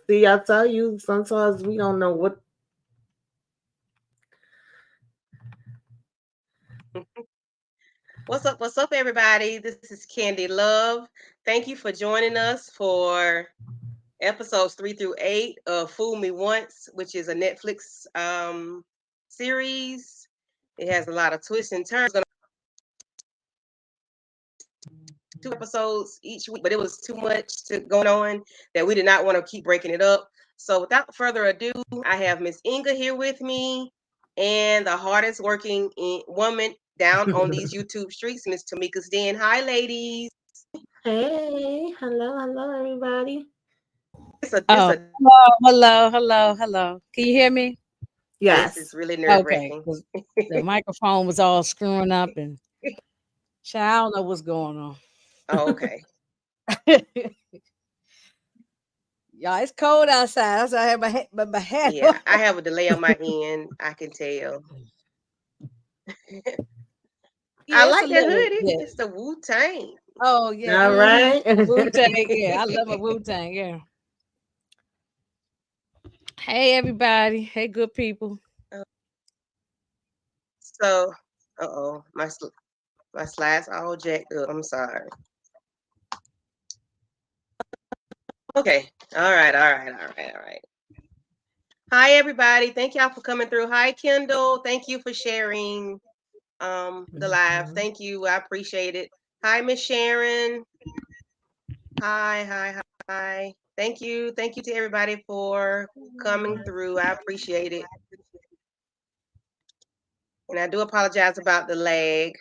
See, I tell you, sometimes we don't know what. What's up, everybody? This is Candy Love. Thank you for joining us for episodes 3 through 8 of Fool Me Once, which is a Netflix series. It has a lot of twists and turns. Two episodes each week, but it was too much to going on that we did not want to keep breaking it up. So without further ado, I have Miss Inga here with me and the hardest working woman down on these YouTube streets, Miss Tamika's Den. Hi, ladies. Hey, hello, everybody. It's Oh, a hello. Can you hear me? This Yes. is really nerve Okay, wracking. 'cause the microphone was all screwing up and child, I don't know what's going on. Oh, okay. Y'all, it's cold outside. So I have my hat on. Yeah, I have a delay on my end. I can tell. I Yeah, it's a like that little hoodie. bit. It's the Wu Tang. Oh yeah, All right. Wu Tang. Yeah, I love my Wu Tang. Yeah. Hey everybody. Hey good people. So, oh, my slides all jacked up. I'm sorry. Okay. All right. Hi, everybody. Thank y'all for coming through. Hi, Kendall. Thank you for sharing the live. Mhm. Thank you. I appreciate it. Hi, Miss Sharon. Hi. Thank you. Thank you to everybody for coming through. I appreciate it. And I do apologize about the lag.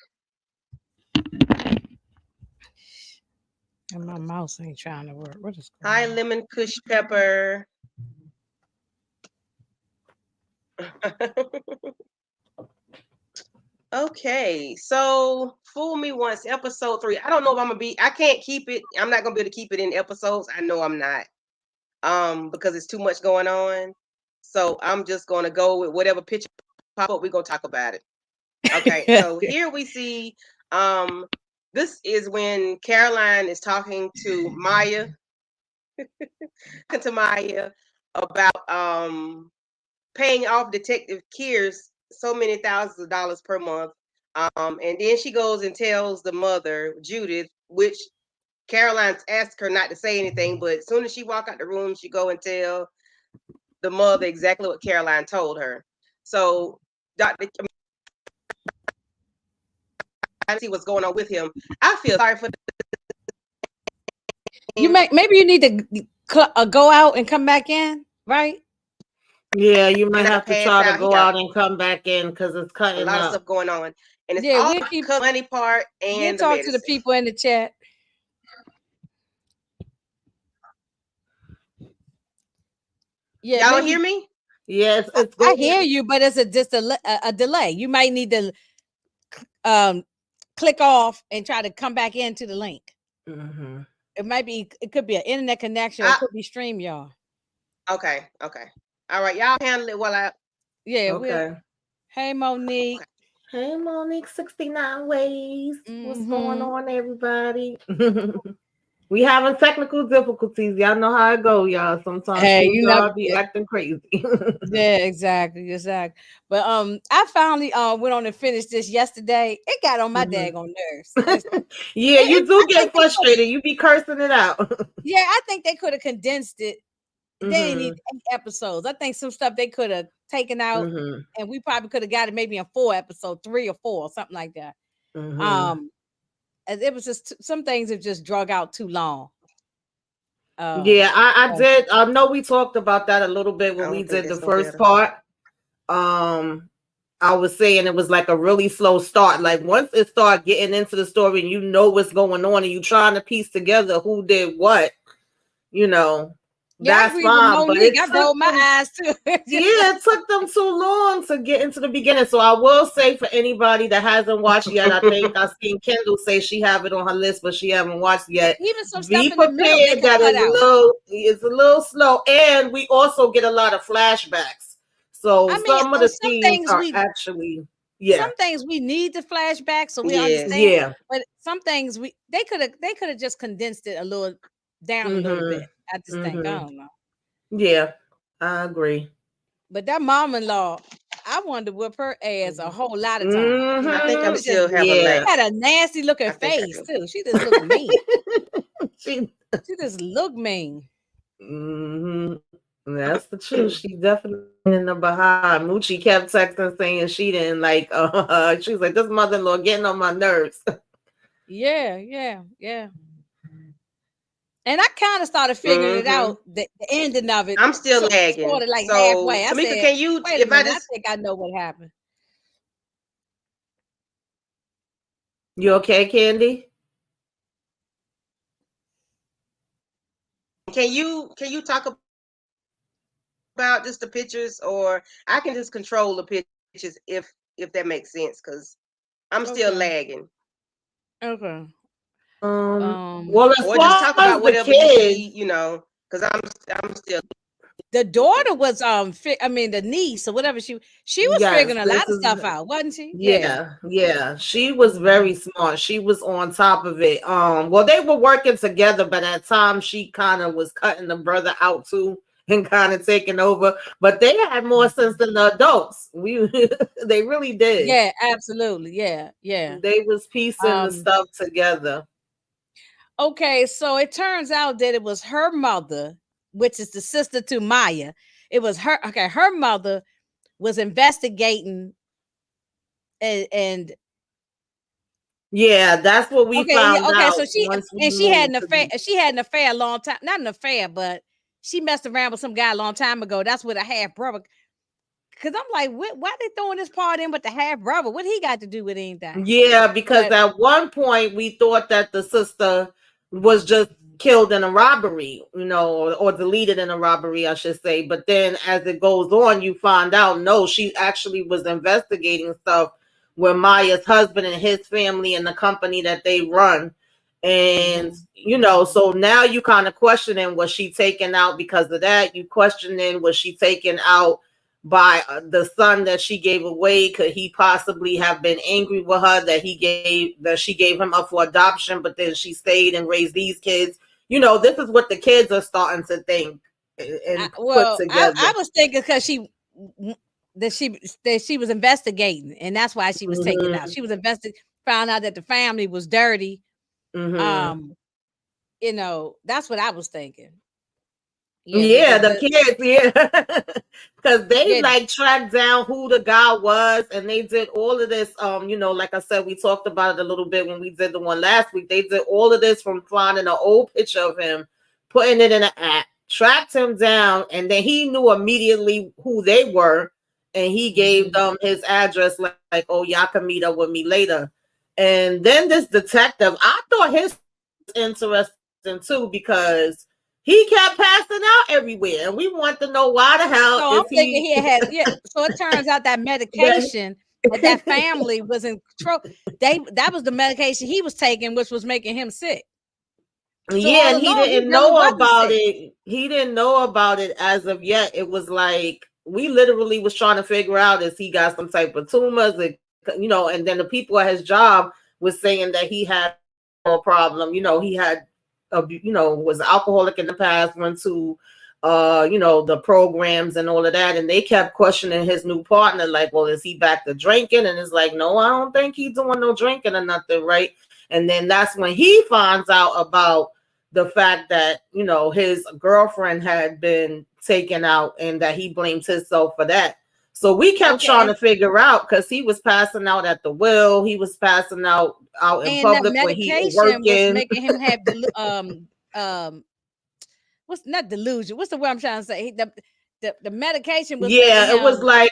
And my mouse ain't trying to work. What is going Hi, on? Lemon Kush Pepper. Okay, so Fool Me Once, episode 3. I don't know if I'm gonna be. I can't keep it. I'm not gonna be able to keep it in episodes. I know I'm not. Because it's too much going on. So I'm just gonna go with whatever picture pop up. We're gonna talk about it. Okay, so here we see. Um, this is when Caroline is talking to Maya, about paying off Detective Kears so many thousands of dollars per month. And then she goes and tells the mother, Judith, which Caroline's asked her not to say anything, but as soon as she walk out the room, she go and tell the mother exactly what Caroline told her. So Dr. I see what's going on with him. I feel sorry for him. Maybe you need to go out and come back in, right? Yeah, you might Not have to pass try to out. He go got out and come back in because it's a cutting lot of up. stuff going on, and it's Yeah, all because money part we'll and the talk to the medicine. people in the chat. Yeah, Y'all don't maybe hear me? Yes, it's I going. hear you, but it's just a delay. You might need to um, click off and try to come back into the link. Mhm. It could be an internet connection or it I, could be stream, y'all. okay. All right, y'all handle it while I. Yeah, Okay. hey Monique. Okay. Hey, Monique, 69 ways. What's going Mm-hmm. on, everybody? We having technical difficulties. Y'all know how it go, y'all. Sometimes Hey, you know, y'all be acting crazy. yeah, exactly. But I finally went on and finished this yesterday. It got on my Mhm. daggone nerves. Listen, Yeah, you do I get think frustrated. You be cursing it out. yeah, I think they could have condensed it. They didn't need Mhm. 8 episodes. I think some stuff they could have taken out, Mhm. and we probably could have got it maybe in 4 episodes, 3 or 4, something like that. Mhm. Um, and it was just some things have just drug out too long. Um, Yeah, I so, did. I know we talked about that a little bit I when we don't think did the that's no first better. part. Um, I was saying it was like a really slow start. Like once it started getting into the story and you know what's going on and you trying to piece together who did what, you know, yeah, I that's agree with fine. But Monique. it I took rolled my them, eyes too. yeah, it took them too long to get into the beginning. So I will say for anybody that hasn't watched yet, I think I seen Kendall say she have it on her list, but she haven't watched yet. Even some stuff Be in the middle they prepared could that cut out. it's a little slow, and we also get a lot of flashbacks. So I mean, some of the scenes are we actually, yeah, some things we need the flashback so we Yes. understand, yeah. but some things they could have just condensed it a little down a little bit. Mhm. I just think I Mhm. don't know. Yeah, I agree. But that mom-in-law, I wanted to whip her ass a Mhm. whole lot of times. I think She I'm Mm-hmm. was just still have a Yeah. lack. had a nasty looking I think I face do. too. She just looked mean. She She just looked mean. hmm That's the truth. She definitely in the behind. Moochie kept texting saying she didn't like she was like, this mother-in-law getting on my nerves. Yeah, yeah, yeah. And I kind of started figuring it hmm out, the ending of it, I'm still sort lagging. of like So halfway. I Tamika, said, can you wait a if I minute, I just think I know what happened. You okay, Candy? can you talk about just the pictures, or I can just control the pictures if that makes sense, because I'm still Okay. lagging. Okay. Well, as Or just far talk as about the whatever you kids, see, because I'm still The daughter was I mean the niece or whatever she was yes, figuring a this lot of is stuff out, wasn't she? Yeah. yeah, yeah. She was very smart. She was on top of it. Well, they were working together, but at times she kind of was cutting the brother out too and kind of taking over. But they had more sense than the adults. We they really did. Yeah, absolutely. Yeah, yeah. They was piecing the Um, stuff together. okay, so it turns out that it was her mother, which is the sister to Maya. It was her, okay, her mother was investigating and Yeah, that's what we okay, found yeah, okay, so out once we she had moved an to affair, she had an affair a long time, not an affair, but she messed around with some guy a long time ago. That's with a half brother. Cause I'm like, why they throwing this part in with the half brother? What he got to do with anything? Yeah, because But at one point we thought that the sister was just killed in a robbery, or deleted in a robbery, I should say. But then as it goes on, you find out no, she actually was investigating stuff with Maya's husband and his family and the company that they run. And so now you kind of questioning, was she taken out because of that? You questioning, was she taken out by the son that she gave away? Could he possibly have been angry with her that she gave him up for adoption, but then she stayed and raised these kids? This is what the kids are starting to think and put I together. was thinking because that she was investigating, and that's why she was taken out. hmm She was found out that the family was dirty. hmm Um, that's what I was thinking. Yeah, Yeah, the kids, yeah. Because they yeah, like tracked down who the guy was and they did all of this. Like I said, we talked about it a little bit when we did the one last week. They did all of this from finding an old picture of him, putting it in an app, tracked him down, and then he knew immediately who they were, and he gave them his address, like, oh, y'all can meet up with me later. And then this detective, I thought his interesting too, because he kept passing out everywhere, and we want to know why the hell so I'm is thinking he he had yeah. So it turns out that that medication that family was in control. That was the medication he was taking, which was making him sick. So yeah, all and he along, he didn't really know wasn't about sick. it. He didn't know about it as of yet. It was like we literally was trying to figure out, is he got some type of tumors, and then the people at his job was saying that he had a problem. He had was alcoholic in the past, went to the programs and all of that, and they kept questioning his new partner, like, well, is he back to drinking? And it's like, no, I don't think he's doing no drinking or nothing, right? And then that's when he finds out about the fact that his girlfriend had been taken out and that he blamed himself for that. So we kept Okay, trying to figure out, because he was passing out at the will, he was passing out in and that public when he medication was working. making him have um what's not delusion? What's the word I'm trying to say? The medication was making Yeah, it was him like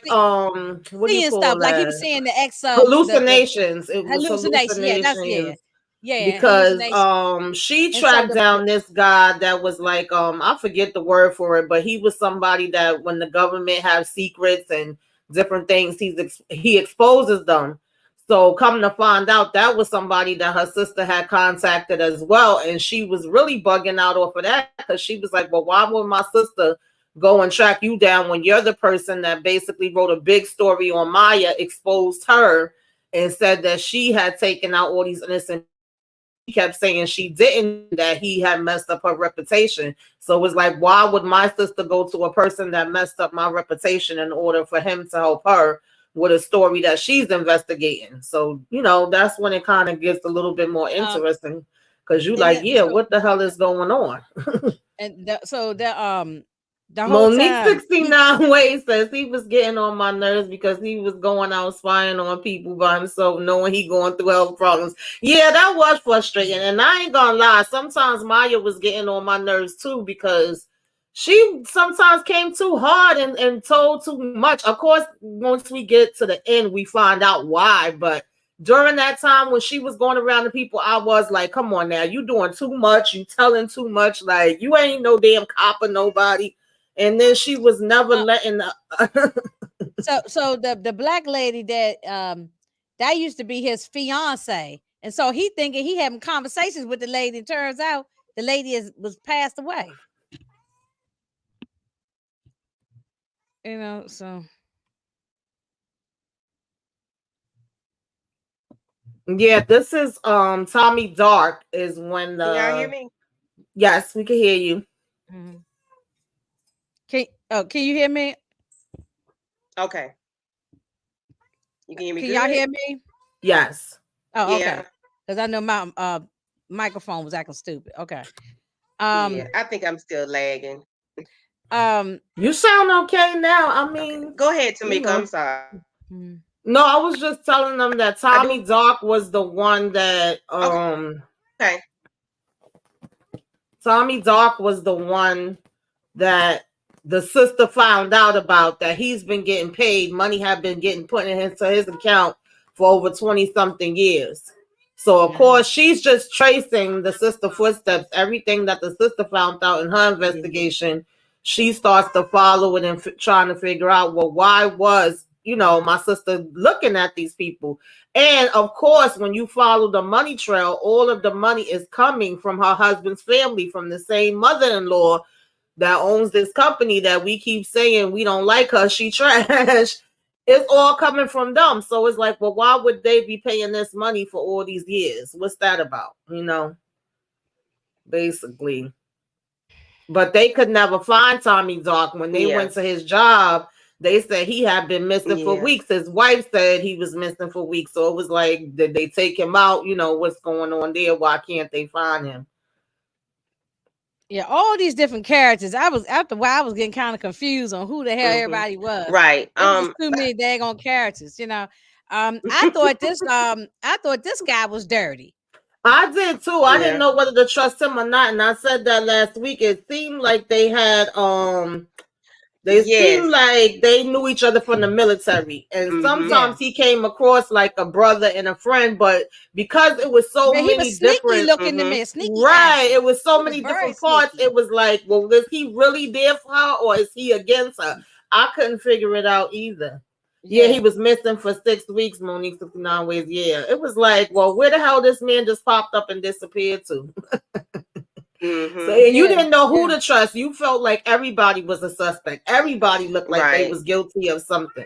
what do you seeing stuff call like he was that? seeing the X the Hallucinations. It was hallucination. Yeah, that's hallucinations yeah, because hallucination. she And so tracked down this guy that was like I forget the word for it, but he was somebody that when the government has secrets and different things, he exposes them. So come to find out, that was somebody that her sister had contacted as well, and she was really bugging out off of that, because she was like, well, why would my sister go and track you down when you're the person that basically wrote a big story on Maya, exposed her, and said that she had taken out all these innocent kept saying she didn't, that he had messed up her reputation. So it was like, why would my sister go to a person that messed up my reputation in order for him to help her with a story that she's investigating? So, that's when it kind of gets a little bit more interesting, because you like, yeah, what the hell is going on? And the whole Monique time 69 Way says he was getting on my nerves because he was going out spying on people by himself, knowing he going through health problems. Yeah, that was frustrating. And I ain't gonna lie, sometimes Maya was getting on my nerves too, because she sometimes came too hard and told too much. Of course, once we get to the end, we find out why. But during that time when she was going around the people, I was like, come on now, you doing too much, you telling too much, like you ain't no damn cop or nobody. And then she was never letting so the black lady that used to be his fiance, and so he thinking he having conversations with the lady, and turns out the lady was passed away. So yeah, this is Tommy Dark is when the Can y'all hear me? Yes, we can hear you. mm-hmm. Can you hear me? Okay. You can hear me Can good? y'all hear me? Yes. Oh, Yeah. okay. Because I know my microphone was acting stupid. Okay. Yeah, I think I'm still lagging. You sound okay now. I mean, okay. Go ahead, Tamika. I'm sorry. No, I was just telling them that Tommy Dark was the one that okay. Tommy Dark was the one that the sister found out about, that he's been getting paid. Money had been getting put into his account for over 20 something years. So of course she's just tracing the sister footsteps. Everything that the sister found out in her investigation, she starts to follow it and trying to figure out, well, why was my sister looking at these people? And of course, when you follow the money trail, all of the money is coming from her husband's family, from the same mother-in-law that owns this company that we keep saying we don't like her, she trash. It's all coming from them. So it's like, well, why would they be paying this money for all these years? What's that about? Basically. But they could never find Tommy Dark. When they went to his job, they said he had been missing for weeks. His wife said he was missing for weeks. So it was like, did they take him out? What's going on there? Why can't they find him? Yeah, all these different characters. After a while, I was getting kind of confused on who the hell everybody was. Right. It was too many daggone characters, I thought this guy was dirty. I did too. I didn't know whether to trust him or not, and I said that last week. It seemed like they had seemed like they knew each other from the military, and sometimes he came across like a brother and a friend, but because it was so many different looking to me, sneaky right, it was so many different parts. It was like, well, is he really there for her or is he against her? I couldn't figure it out either. Yeah, he was missing for 6 weeks, Monique 69 Ways. Yeah, it was like, well, where the hell this man just popped up and disappeared to? So you didn't know who to trust. You felt like everybody was a suspect. Everybody looked like they was guilty of something.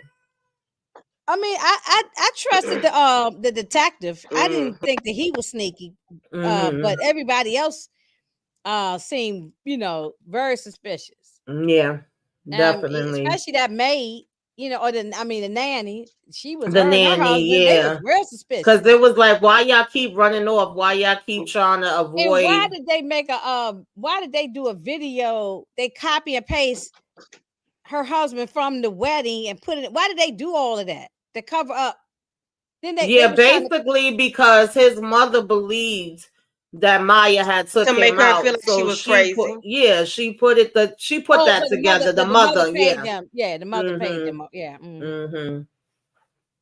I mean, I trusted the detective. I didn't think that he was sneaky, but everybody else seemed, very suspicious. Yeah, definitely. Especially that maid, or the nanny. She was the nanny, her husband, yeah. They was real suspicious. Because it was like, why y'all keep running off? Why y'all keep trying to avoid? And why did they make why did they do a video? They copy and paste her husband from the wedding and put it. Why did they do all of that to cover up? Then they basically because his mother believed that Maya had took him make her out, feel like so she was crazy. She put that together. The mother paid them. Yeah, the mother paid them. Yeah.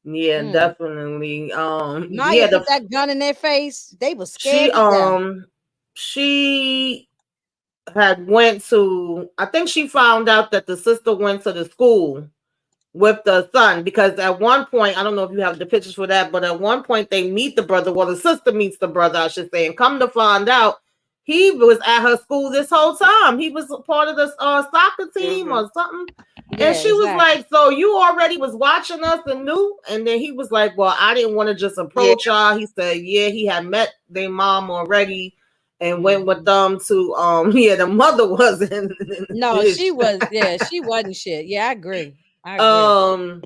Yeah, definitely. Maya put that gun in their face. They were scared. She had went to. I think she found out that the sister went to the school with the son, because at one point, I don't know if you have the pictures for that, but at one point they meet the brother. Well, the sister meets the brother, I should say, and come to find out, he was at her school this whole time. He was part of the soccer team or something. And Yeah, she was exactly. like, so you already was watching us and knew? And then he was like, well, I didn't want to just Yeah. approach y'all. He said, yeah, he had met their mom already and went with them to yeah, the mother wasn't No, she was. Yeah, she wasn't shit. Yeah, I agree. I agree.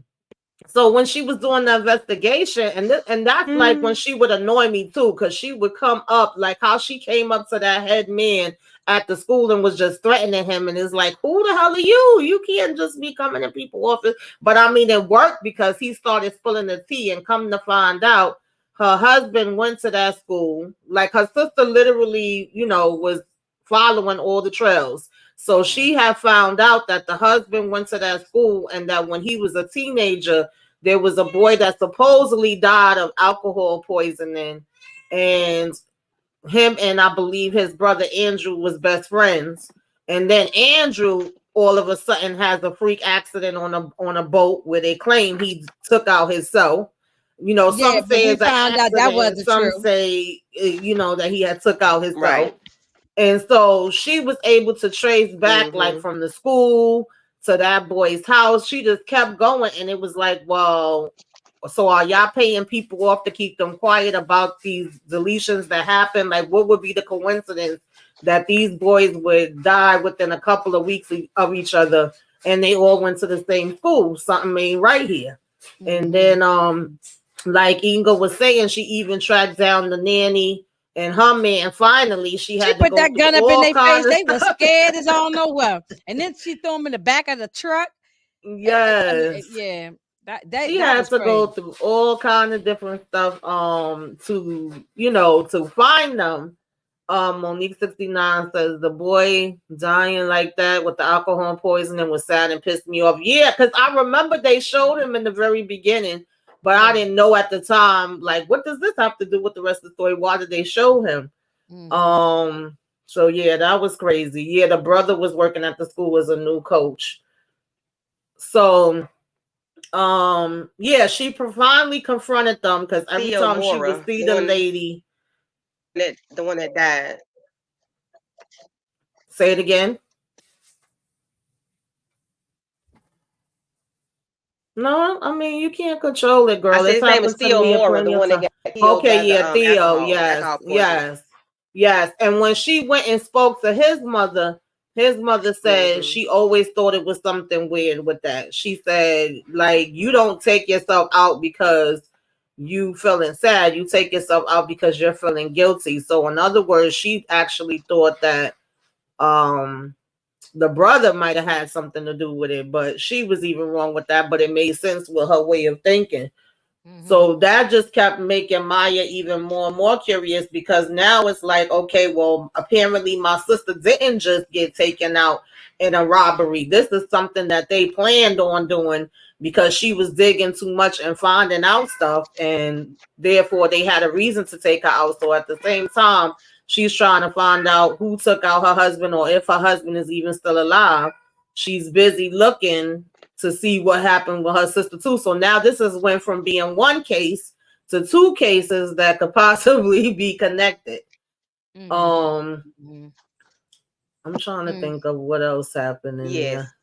So when she was doing the investigation, and that's like when she would annoy me too, because she would come up like how she came up to that head man at the school and was just threatening him, and it's like, who the hell are you? You can't just be coming in people's office. But I mean, it worked because he started spilling the tea, and come to find out, her husband went to that school. Like her sister, literally, was following all the trails. So she had found out that the husband went to that school, and that when he was a teenager, there was a boy that supposedly died of alcohol poisoning, and him and I believe his brother Andrew was best friends. And then Andrew all of a sudden has a freak accident on a boat where they claim he took out his soul. Yeah, Some but say we it's an found out that accident, wasn't some true. say that he had took out his Right. soul. And so she was able to trace back, like from the school to that boy's house. She just kept going, and it was like, well, so are y'all paying people off to keep them quiet about these deletions that happen? Like, what would be the coincidence that these boys would die within a couple of weeks of each other, and they all went to the same school? Something ain't right here. And then, like Inga was saying, she even tracked down the nanny and her man. Finally, she She had to put go that through gun up in all their face. kind of They were stuff. scared as all nowhere. And then she threw them in the back of the truck. Yes. Yeah, She that had was to go crazy. through all kind of different stuff to find them. Monique 69 says the boy dying like that with the alcohol poisoning was sad and pissed me off. Yeah, because I remember they showed him in the very beginning, but I didn't know at the time, like, what does this have to do with the rest of the story? Why did they show him? So yeah, that was crazy. Yeah, the brother was working at the school as a new coach. So yeah, she finally confronted them because every Theo time she would Mora, see the lady. the one that died. Say it again. No, I mean, you can't control it, I girl. said It's his name is happened to Theo me a Mora, the plenty of one that times. got killed Okay, by the yeah, Theo, alcohol poisoning. yes. And when she went and spoke to his mother said she always thought it was something weird with that. She said, like, you don't take yourself out because you feeling sad. You take yourself out because you're feeling guilty. So in other words, she actually thought that the brother might have had something to do with it, but she was even wrong with that. But it made sense with her way of thinking. So that just kept making Maya even more and more curious, because now it's like, okay, well, apparently my sister didn't just get taken out in a robbery. This is something that they planned on doing because she was digging too much and finding out stuff, and therefore they had a reason to take her out. So at the same time, she's trying to find out who took out her husband, or if her husband is even still alive. She's busy looking to see what happened with her sister too. So now this has went from being one case to two cases that could possibly be connected. I'm trying to think of what else happened in there.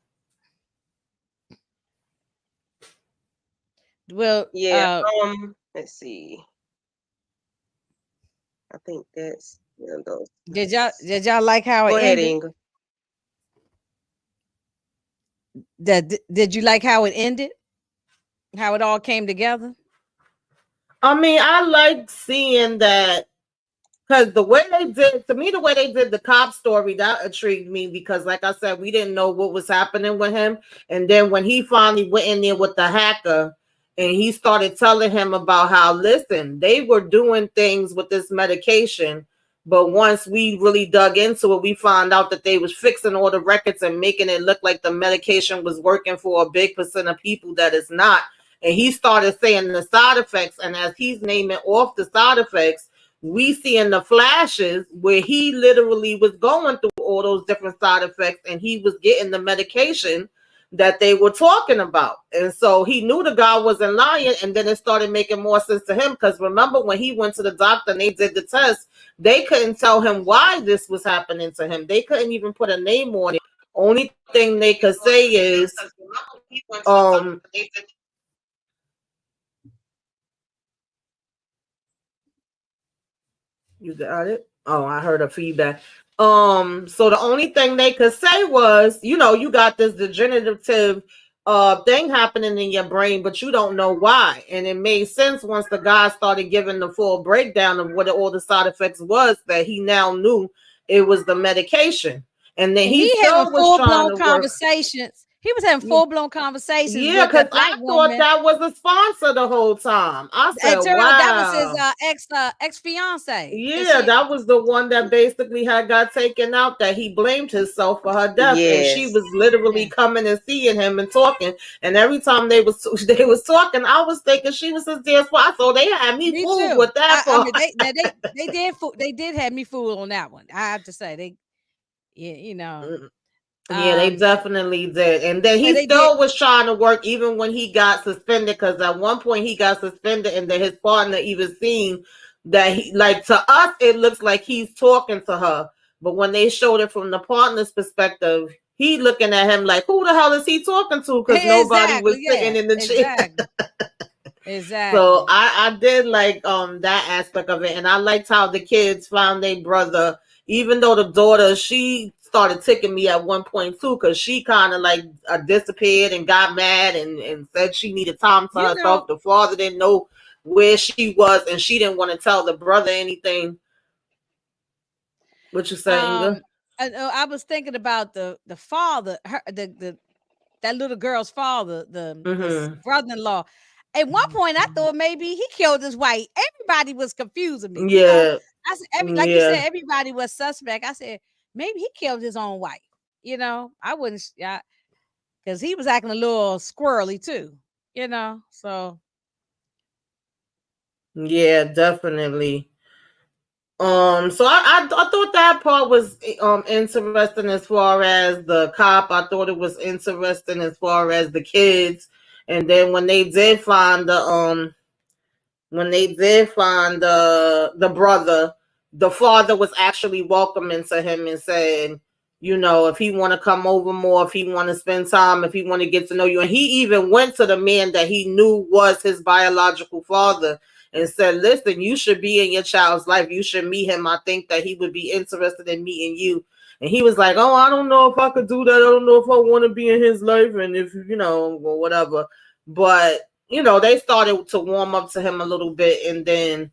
Well, let's see. I think that's those. Did y'all like how it ended? Inga. Did you like how it ended? How it all came together? I mean, I like seeing that, because the way they did the cop story, that intrigued me, because like I said, we didn't know what was happening with him. And then when he finally went in there with the hacker and he started telling him about how, listen, they were doing things with this medication, but once we really dug into it, we found out that they was fixing all the records and making it look like the medication was working for a big percent of people that it's not. And he started saying the side effects, and as he's naming off the side effects, we see in the flashes where he literally was going through all those different side effects, and he was getting the medication, that they were talking about. And so he knew the guy wasn't lying, and then it started making more sense to him, because remember when he went to the doctor and they did the test, they couldn't tell him why this was happening to him. They couldn't even put a name on it. Only thing they could say is, um you got it? Oh, I heard a feedback. So the only thing they could say was, you got this degenerative thing happening in your brain, but you don't know why. And it made sense once the guy started giving the full breakdown of what all the side effects was, that he now knew it was the medication. And then And he he having still was full trying blown to work. conversations. He was having full blown conversations Yeah, with because the black I thought woman. that was a sponsor the whole time. I said, It turned out that was his wow. ex fiance. Yeah, that was the one that basically had got taken out, that he blamed himself for her death, and she Yes. was literally coming and seeing him and talking. And every time they was talking, I was thinking she was his dear spot. So they had me Me fooled too. with that I part. mean, they did have me fooled on that one. I have to say yeah, Yeah, they um, definitely did. And then but he they did. still was trying to work even when he got suspended, because at one point he got suspended, and then his partner even seen that he, like, to us, it looks like he's talking to her. But when they showed it from the partner's perspective, he looking at him like, who the hell is he talking to? Because nobody was Exactly. sitting Yeah. in the chair. Exactly. So Exactly. I did like that aspect of it, and I liked how the kids found their brother. Even though the daughter, she started ticking me at one point too, because she kind of like disappeared and got mad, and said she needed time to You know, herself. The father didn't know where she was, and she didn't want to tell the brother anything. What you saying, Inga? um, I was thinking about the father, the that little girl's father, the Mm-hmm. brother-in-law. At one point, I thought maybe he killed his wife. Everybody was confusing me. Yeah, I said, like you yeah. said, everybody was suspect. I said maybe he killed his own wife. I wouldn't, because he was acting a little squirrely too. So Yeah, definitely. So I thought that part was interesting as far as the cop. I thought it was interesting as far as the kids, and then when they did find the brother, the father was actually welcoming to him and saying, if he want to come over more, if he want to spend time, if he want to get to know you. And he even went to the man that he knew was his biological father and said, listen, you should be in your child's life. You should meet him. I think that he would be interested in meeting you. And he was like, oh, I don't know if I could do that. I don't know if I want to be in his life, and if, or whatever. But they started to warm up to him a little bit, and then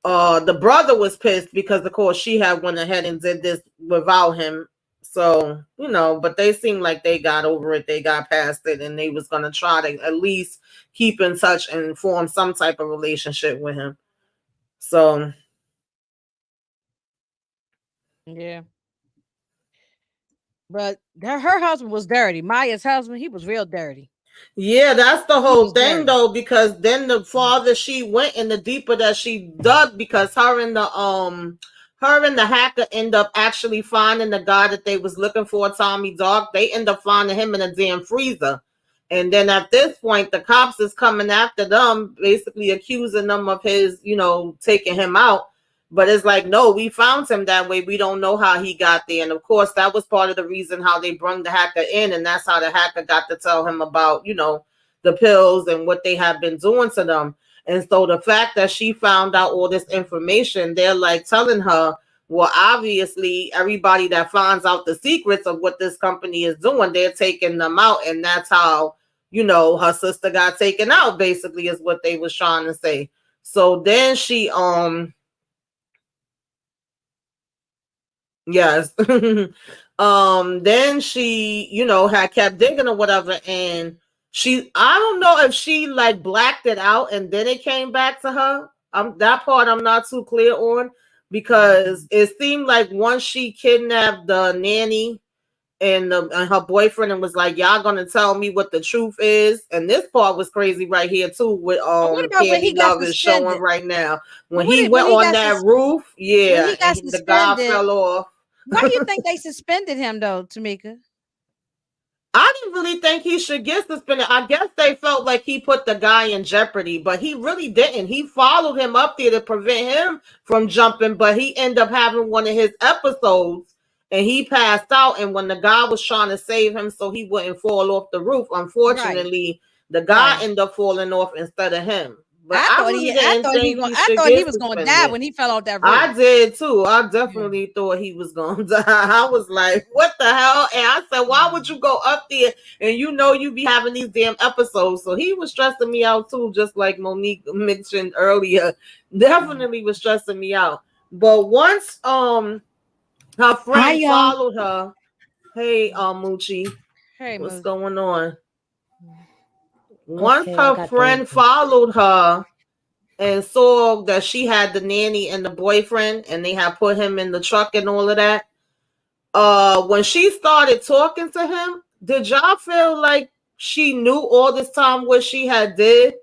the brother was pissed because of course she had went ahead and did this without him. So, but they seemed like they got over it, they got past it, and they was gonna try to at least keep in touch and form some type of relationship with him. So yeah, but her husband was dirty. Maya's husband, he was real dirty. yeah, that's the He whole was thing dirty. though, because then the farther she went and the deeper that she dug, because her and the hacker end up actually finding the guy that they was looking for, Tommy Dog. They end up finding him in a damn freezer. And then at this point, the cops is coming after them, basically accusing them of his, taking him out. But it's like, no, we found him that way. We don't know how he got there. And of course, that was part of the reason how they brung the hacker in. And that's how the hacker got to tell him about, the pills and what they have been doing to them. And so the fact that she found out all this information, they're like telling her, well, obviously, everybody that finds out the secrets of what this company is doing, they're taking them out. And that's how, her sister got taken out, basically, is what they was trying to say. So then she, yes. Then she, had kept digging or whatever, and I don't know if she like blacked it out and then it came back to her. That part I'm not too clear on, because it seemed like once she kidnapped the nanny and her boyfriend and was like, y'all gonna tell me what the truth is. And this part was crazy right here too, with But what about when Candy he got Love is showing suspended? right now. But When he went on that roof, when yeah, he got and the guy suspended, fell off. why do you think they suspended him though, Tamika? I didn't really think he should get suspended. I guess they felt like he put the guy in jeopardy, but he really didn't. He followed him up there to prevent him from jumping, but he ended up having one of his episodes and he passed out. And when the guy was trying to save him so he wouldn't fall off the roof, unfortunately, the guy ended up falling off instead of him. But I thought he was going to die when he fell off that roof. I did too. I definitely thought he was going to die. I was like, what the hell? And I said, why would you go up there and you be having these damn episodes? So he was stressing me out too, just like Monique mentioned earlier. Definitely was stressing me out. But once her friend followed her, hey Moochie, hey, what's going on? Once her friend followed her and saw that she had the nanny and the boyfriend and they had put him in the truck and all of that, when she started talking to him, did y'all feel like she knew all this time what she had did?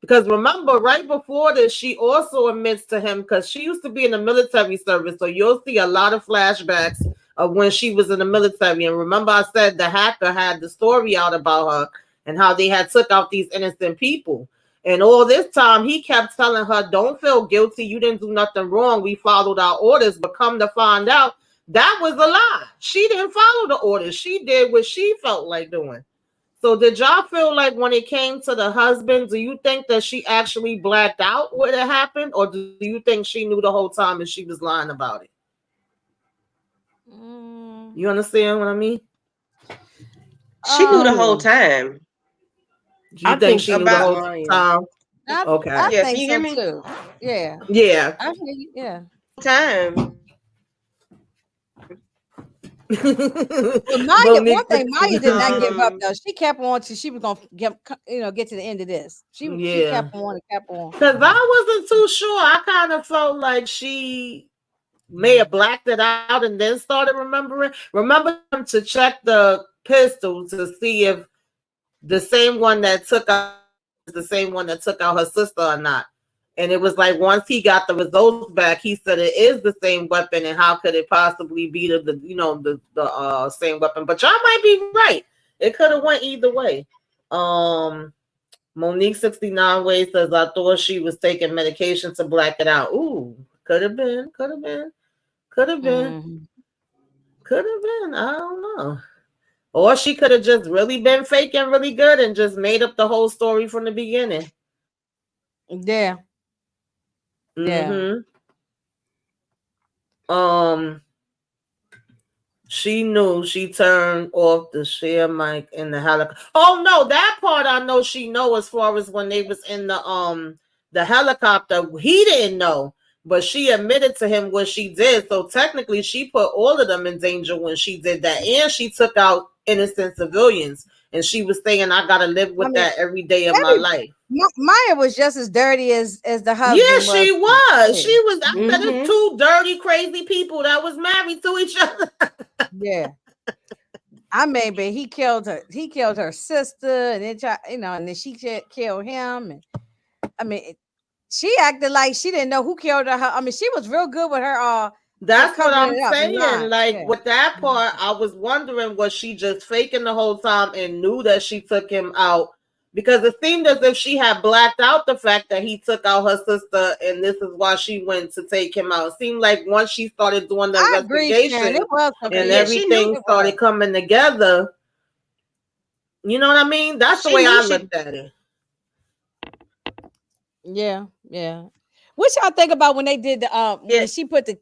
Because remember, right before this, she also admits to him, because she used to be in the military service, so you'll see a lot of flashbacks of when she was in the military. And remember, I said the hacker had the story out about her and how they had took out these innocent people. And all this time, he kept telling her, don't feel guilty. You didn't do nothing wrong. We followed our orders. But come to find out, that was a lie. She didn't follow the orders. She did what she felt like doing. So did y'all feel like when it came to the husband, do you think that she actually blacked out what had happened? Or do you think she knew the whole time and she was lying about it? You understand what I mean? She knew the whole time. You think she knew the whole time? Okay. I think so me? Too. Yeah. Yeah. I hear you. Yeah. Time. But Maya, one thing Maya did not give up though. She kept on till she was gonna get to the end of this. She kept on and kept on. Because I wasn't too sure. I kind of felt like she may have blacked it out and then started remembering. Remember him to check the pistol to see if the same one that took out is the same one that took out her sister or not. And it was like once he got the results back, he said it is the same weapon, and how could it possibly be the same weapon? But y'all might be right. It could have went either way. Monique 69 Way says, I thought she was taking medication to black it out. Ooh, could have been. I don't know. Or she could have just really been faking really good and just made up the whole story from the beginning. Yeah. Mm-hmm. She knew. She turned off the share mic in the helicopter. Oh no, that part I know she know. As far as when they was in the helicopter, he didn't know, but she admitted to him what she did. So technically, she put all of them in danger when she did that, and she took out innocent civilians. And she was saying, "I gotta live with that every day of my life." Maya was just as dirty as the husband. Yeah, she was. She was. I said it's two dirty, crazy people that was married to each other. Yeah. I mean, but he killed her. He killed her sister, and then and then she killed him. And I mean, she acted like she didn't know who killed her. I mean, she was real good with her. That's what I'm saying. Like with that part, I was wondering, was she just faking the whole time and knew that she took him out? Because it seemed as if she had blacked out the fact that he took out her sister, and this is why she went to take him out. It seemed like once she started doing the investigation and everything started coming together, you know what I mean? That's the way I looked at it. Yeah. What y'all think about when they did the when she put the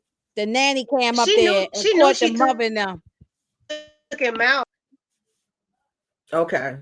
nanny cam up there and caught the mother in them? Took him out. Okay.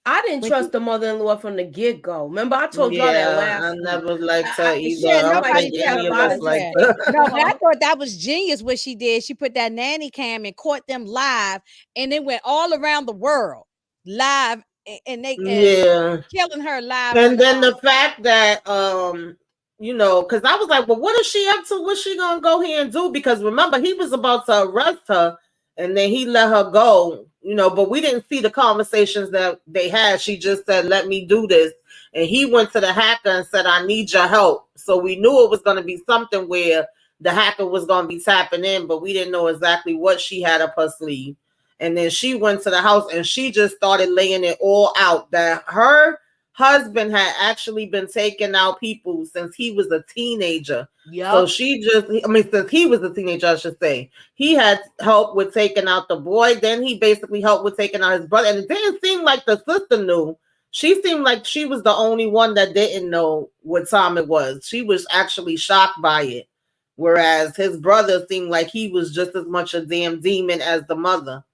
I didn't trust the mother-in-law from the get-go. Remember, I told y'all that last. I never liked her either. No, but I thought that was genius what she did. She put that nanny cam and caught them live, and it went all around the world live, and they killing her live. And then the fact that because I was like, well, what is she up to? What's she gonna go here and do? Because remember, he was about to arrest her, and then he let her go. But we didn't see the conversations that they had. She just said, let me do this. And he went to the hacker and said, I need your help. So we knew it was going to be something where the hacker was going to be tapping in, but we didn't know exactly what she had up her sleeve. And then she went to the house and she just started laying it all out that her husband had actually been taking out people since he was a teenager. So Yep. she just, I mean, since he was a teenager, I should say, he had helped with taking out the boy. Then he basically helped with taking out his brother. And it didn't seem like the sister knew. She seemed like she was the only one that didn't know what time it was. She was actually shocked by it. Whereas his brother seemed like he was just as much a damn demon as the mother.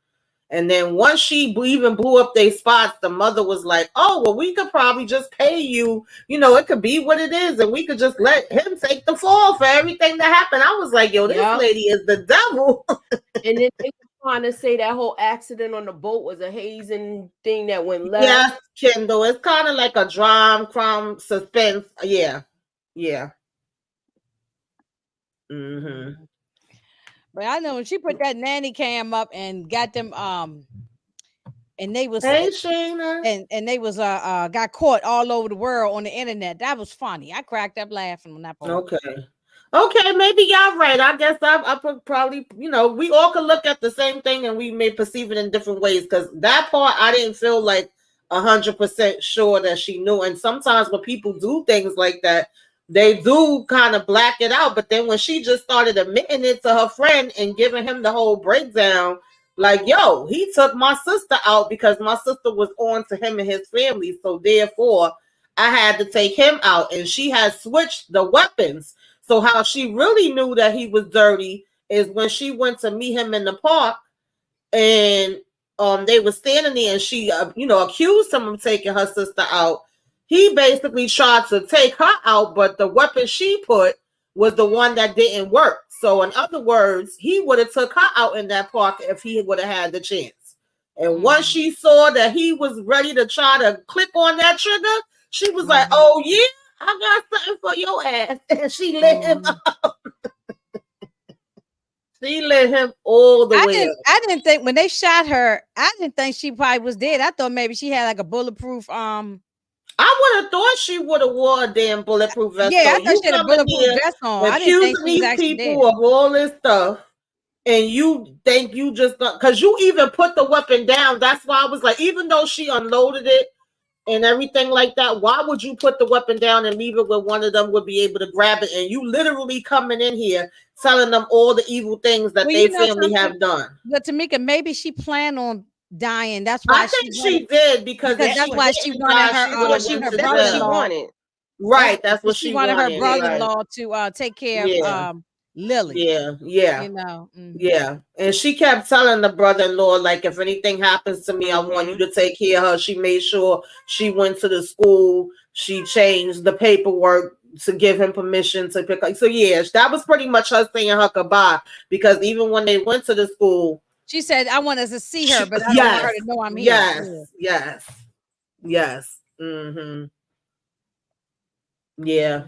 And then once she even blew up their spots, the mother was like, "Oh, well, we could probably just pay you. You know, it could be what it is, and we could just let him take the fall for everything that happened." I was like, "Yo, this Yep. lady is the devil." And then they were trying to say that whole accident on the boat was a hazing thing that went left. Yes, Kendall. It's kind of like a drama, crime, suspense. Yeah, yeah. Mm-hmm. But I know when she put that nanny cam up and got them and they was Hey, Shayna. and they was got caught all over the world on the internet. That was funny. I cracked up laughing on that part. Okay. Okay, maybe y'all right. I guess I probably, we all could look at the same thing and we may perceive it in different ways. Because that part, I didn't feel like 100% sure that she knew. And sometimes when people do things like that, they do kind of black it out. But then when she just started admitting it to her friend and giving him the whole breakdown, like, yo, he took my sister out because my sister was on to him and his family. So therefore, I had to take him out. And she had switched the weapons. So how she really knew that he was dirty is when she went to meet him in the park and they were standing there and she accused him of taking her sister out. He basically tried to take her out, but the weapon she put was the one that didn't work. So in other words, he would have took her out in that park if he would have had the chance. And once she saw that he was ready to try to click on that trigger, she was like, "Oh yeah, I got something for your ass." And she let him out. She let him all the way up. I didn't think when they shot her, I didn't think she probably was dead. I thought maybe she had like a bulletproof I would have thought she would have wore a damn bulletproof vest. Yeah, on. I thought she had a bulletproof vest on. I didn't think Accusing she was these actually people dead. of all this stuff, and you think you just because you even put the weapon down. That's why I was like, even though she unloaded it and everything like that, why would you put the weapon down and leave it where one of them would be able to grab it? And you literally coming in here telling them all the evil things that their family have done. But Tamika, maybe she planned on dying. That's why I think she did because that's why she wanted her brother-in-law. Right, that's what she wanted. Her brother-in-law right. to take care of Lily. Yeah. Yeah. And she kept telling the brother-in-law, like, if anything happens to me, I want you to take care of her. She made sure she went to the school. She changed the paperwork to give him permission to pick up. So yeah, that was pretty much her saying her goodbye, because even when they went to the school, she said, "I want us to see her, but I don't want her to know I'm here." Yes. Mm-hmm. Yeah.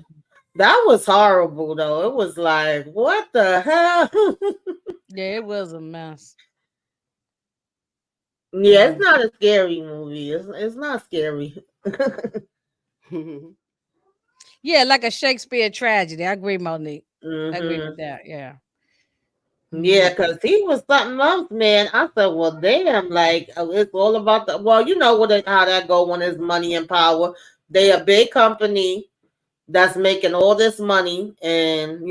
That was horrible, though. It was like, what the hell? Yeah, it was a mess. Yeah, it's not a scary movie. It's not scary. Yeah, like a Shakespeare tragedy. I agree, Monique. Mm-hmm. I agree with that. Yeah. Yeah, because he was something else, man. I said, well, damn, like, it's all about the, well, you know how that go when there's money and power. They a big company that's making all this money, and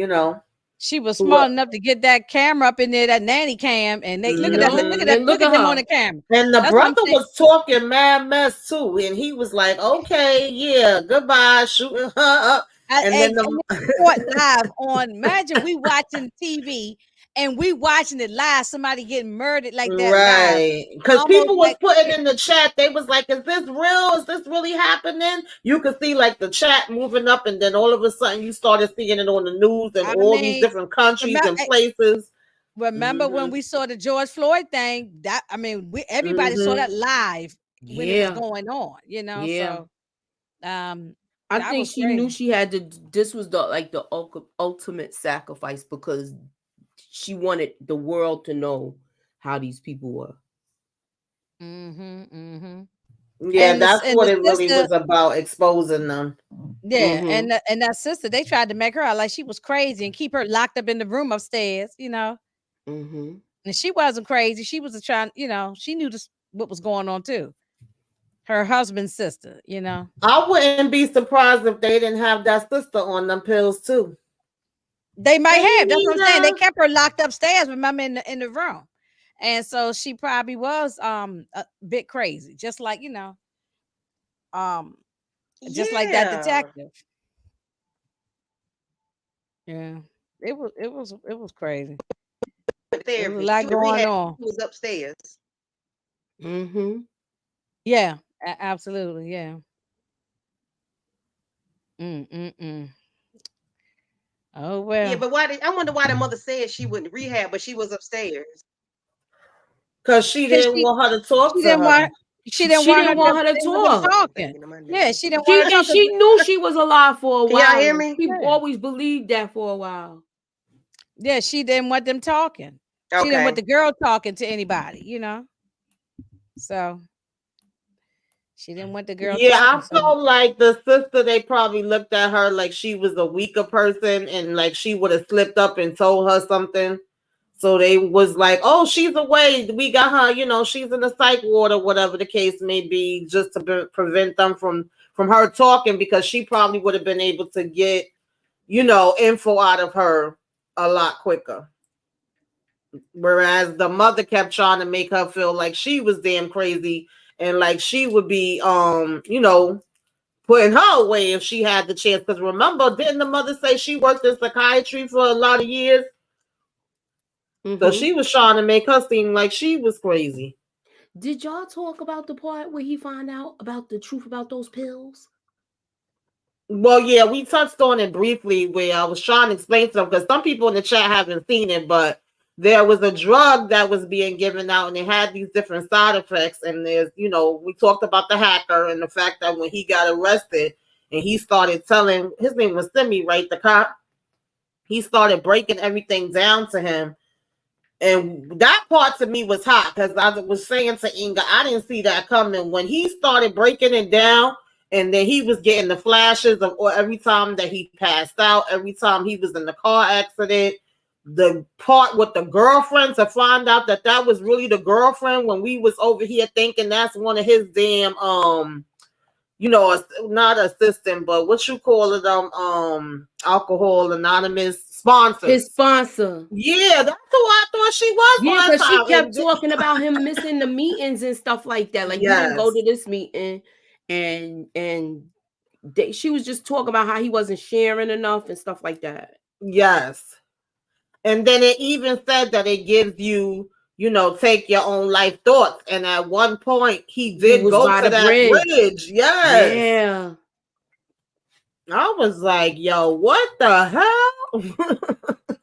she was smart enough to get that camera up in there, that nanny cam, and they look at that, look at them on the camera. And the brother was talking mad mess too, and he was like, "Okay, yeah, goodbye," shooting her up, and then live on. Imagine we watching TV and we watching it live. Somebody getting murdered like that, right? Because people was putting in the chat, they was like, "Is this real? Is this really happening?" You could see like the chat moving up, and then all of a sudden you started seeing it on the news in all these different countries and places. Remember when we saw the George Floyd thing? That everybody saw that live when it was going on. So I think she knew she had to. This was the ultimate sacrifice, because she wanted the world to know how these people were. Yeah, that's what it really was about, exposing them. Yeah, and that sister, they tried to make her out like she was crazy and keep her locked up in the room upstairs. And she wasn't crazy. She was trying, she knew what was going on too. Her husband's sister, I wouldn't be surprised if they didn't have that sister on them pills too. They might have. That's what I'm saying. They kept her locked upstairs, remember, in the room. And so she probably was a bit crazy, just like, just like that detective. Yeah. It was crazy. There was a lot going on. She was upstairs. Mm-hmm. Yeah, absolutely. Yeah. Oh well. Yeah, but I wonder why the mother said she wouldn't rehab, but she was upstairs. Because she didn't want her to talk to her. She didn't want her to talk. Yeah, she didn't want her to talk. She knew she was alive for a while. Y'all hear me? She always believed that for a while. Yeah, she didn't want them talking. She didn't want the girl talking to anybody, So she didn't want the girl. Yeah, I felt like the sister, they probably looked at her like she was a weaker person and like she would have slipped up and told her something. So they was like, oh, she's away. We got her, she's in the psych ward or whatever the case may be, just to prevent them from her talking, because she probably would have been able to get, info out of her a lot quicker. Whereas the mother kept trying to make her feel like she was damn crazy and like she would be, putting her away if she had the chance. Because remember, didn't the mother say she worked in psychiatry for a lot of years? Mm-hmm. So she was trying to make her seem like she was crazy. Did y'all talk about the part where he found out about the truth about those pills? Well, yeah, we touched on it briefly where I was trying to explain to them, because some people in the chat haven't seen it, but there was a drug that was being given out and it had these different side effects. And there's, we talked about the hacker and the fact that when he got arrested and he started telling, his name was Simi, right? The cop, he started breaking everything down to him. And that part to me was hot, because I was saying to Inga, I didn't see that coming. When he started breaking it down, and then he was getting the flashes of every time that he passed out, every time he was in the car accident, the part with the girlfriend, to find out that that was really the girlfriend when we was over here thinking that's one of his damn, not assistant, but what you call it, Alcohol Anonymous sponsor. His sponsor. Yeah, that's who I thought she was. Yeah, because she kept talking about him missing the meetings and stuff like that. Like, he didn't go to this meeting, and she was just talking about how he wasn't sharing enough and stuff like that. Yes. And then it even said that it gives you, take your own life thoughts. And at one point, he did go to that bridge. Yes. Yeah. I was like, yo, what the hell?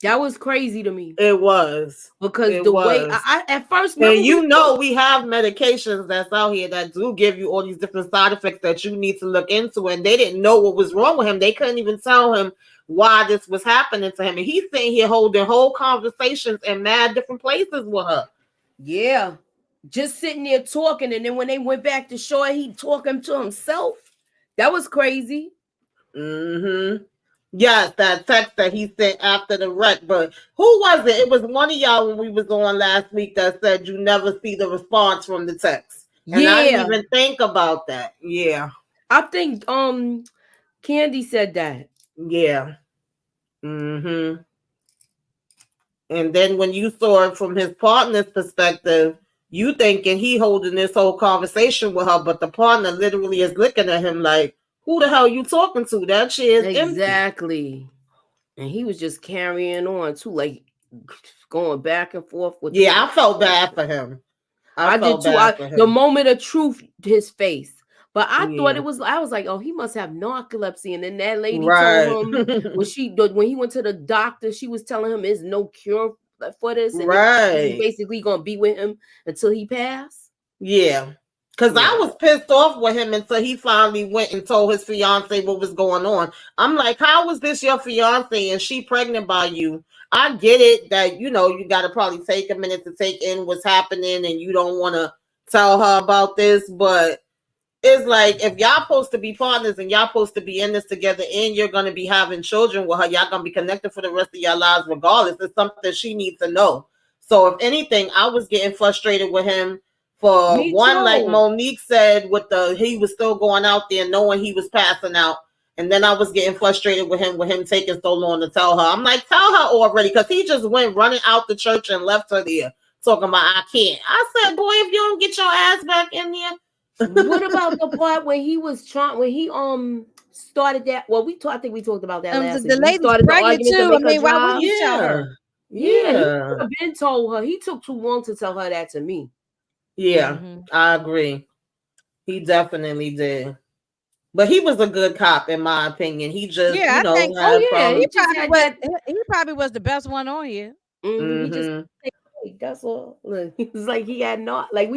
That was crazy to me. It was. Because way I at first, and we have medications that's out here that do give you all these different side effects that you need to look into. And they didn't know what was wrong with him. They couldn't even tell him why this was happening to him. And he's sitting here holding whole conversations in mad different places with her. Yeah. Just sitting there talking. And then when they went back to shore, he talking to himself. That was crazy. Mm-hmm. Yes, that text that he sent after the wreck. But who was it? It was one of y'all when we was on last week that said you never see the response from the text. And I didn't even think about that. Yeah. I think Candy said that. Yeah. Mm-hmm. And then when you saw it from his partner's perspective, you thinking he holding this whole conversation with her, but the partner literally is looking at him like, who the hell are you talking to? That shit is exactly empty. And he was just carrying on too, like going back and forth with. Yeah, I felt bad for him. I did too. The moment of truth, his face. But I thought it was. I was like, oh, he must have narcolepsy. And then that lady told him when he went to the doctor, she was telling him there's no cure for this, and he's basically gonna be with him until he passed. Yeah. Because I was pissed off with him until he finally went and told his fiance what was going on. I'm like, how was this your fiance and she pregnant by you? I get it that, you got to probably take a minute to take in what's happening and you don't want to tell her about this. But it's like, if y'all supposed to be partners and y'all supposed to be in this together and you're going to be having children with her, y'all going to be connected for the rest of your lives regardless. It's something she needs to know. So if anything, I was getting frustrated with him for Me one, like too. Monique said, he was still going out there knowing he was passing out. And then I was getting frustrated with him taking so long to tell her. I'm like, tell her already, because he just went running out the church and left her there talking about I can't. I said, boy, if you don't get your ass back in there. What about the part when he started that? Well, I think we talked about that last week. The lady's started the pregnant argument too. to make her Why would drive. you tell her? Yeah, he could have been told her. He took too long to tell her that to me. Yeah, I agree. He definitely did. But he was a good cop, in my opinion. He just, I think, he probably was the best one on here. He just, that's all. Look, he was like we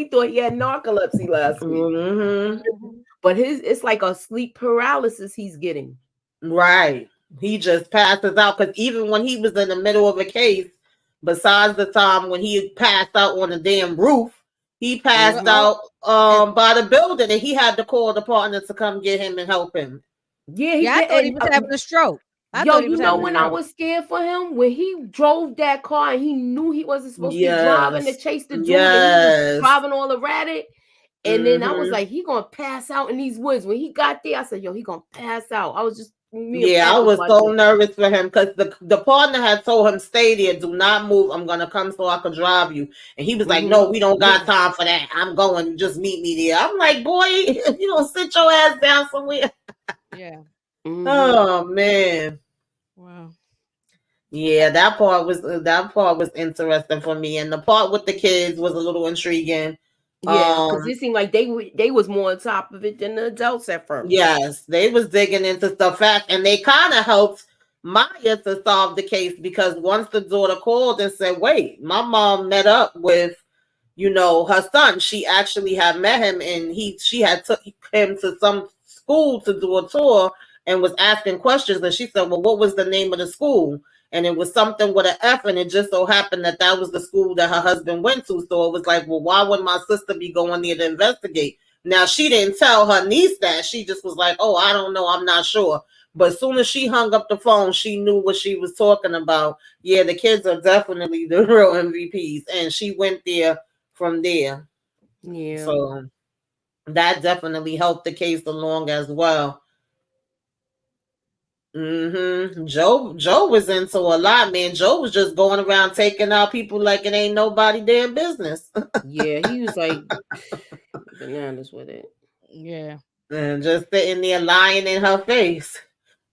thought he had narcolepsy last week. But it's like a sleep paralysis he's getting. Right. He just passes out, because even when he was in the middle of a case, besides the time when he passed out on the damn roof, he passed out by the building, and he had to call the partner to come get him and help him. Yeah, I thought he was having a stroke. When I was scared for him, when he drove that car and he knew he wasn't supposed to be driving to chase the dude, and he was driving all erratic. And then I was like, he gonna pass out in these woods. When he got there, I said, yo, he gonna pass out. I was just I was so nervous for him, because the partner had told him, stay there, do not move. I'm gonna come so I can drive you. And he was like, no, we don't got time for that. I'm going, just meet me there. I'm like, boy, you don't sit your ass down somewhere. Yeah. Oh man. Wow. Yeah, that part was interesting for me, and the part with the kids was a little intriguing. Yeah, because it seemed like they was more on top of it than the adults at first. Yes, they was digging into the fact, and they kind of helped Maya to solve the case, because once the daughter called and said, wait, my mom met up with, her son. She actually had met him, and she had took him to some school to do a tour and was asking questions. And she said, well, what was the name of the school? And it was something with an F, and it just so happened that was the school that her husband went to. So it was like, well, why would my sister be going there to investigate? Now, she didn't tell her niece that. She just was like, oh, I don't know, I'm not sure. But as soon as she hung up the phone, she knew what she was talking about. Yeah, the kids are definitely the real MVPs. And she went there from there. Yeah. So that definitely helped the case along as well. Joe was into a lot, man. Joe was just going around taking out people like it ain't nobody damn business. Yeah, he was like bananas with it. Yeah. And just sitting there lying in her face.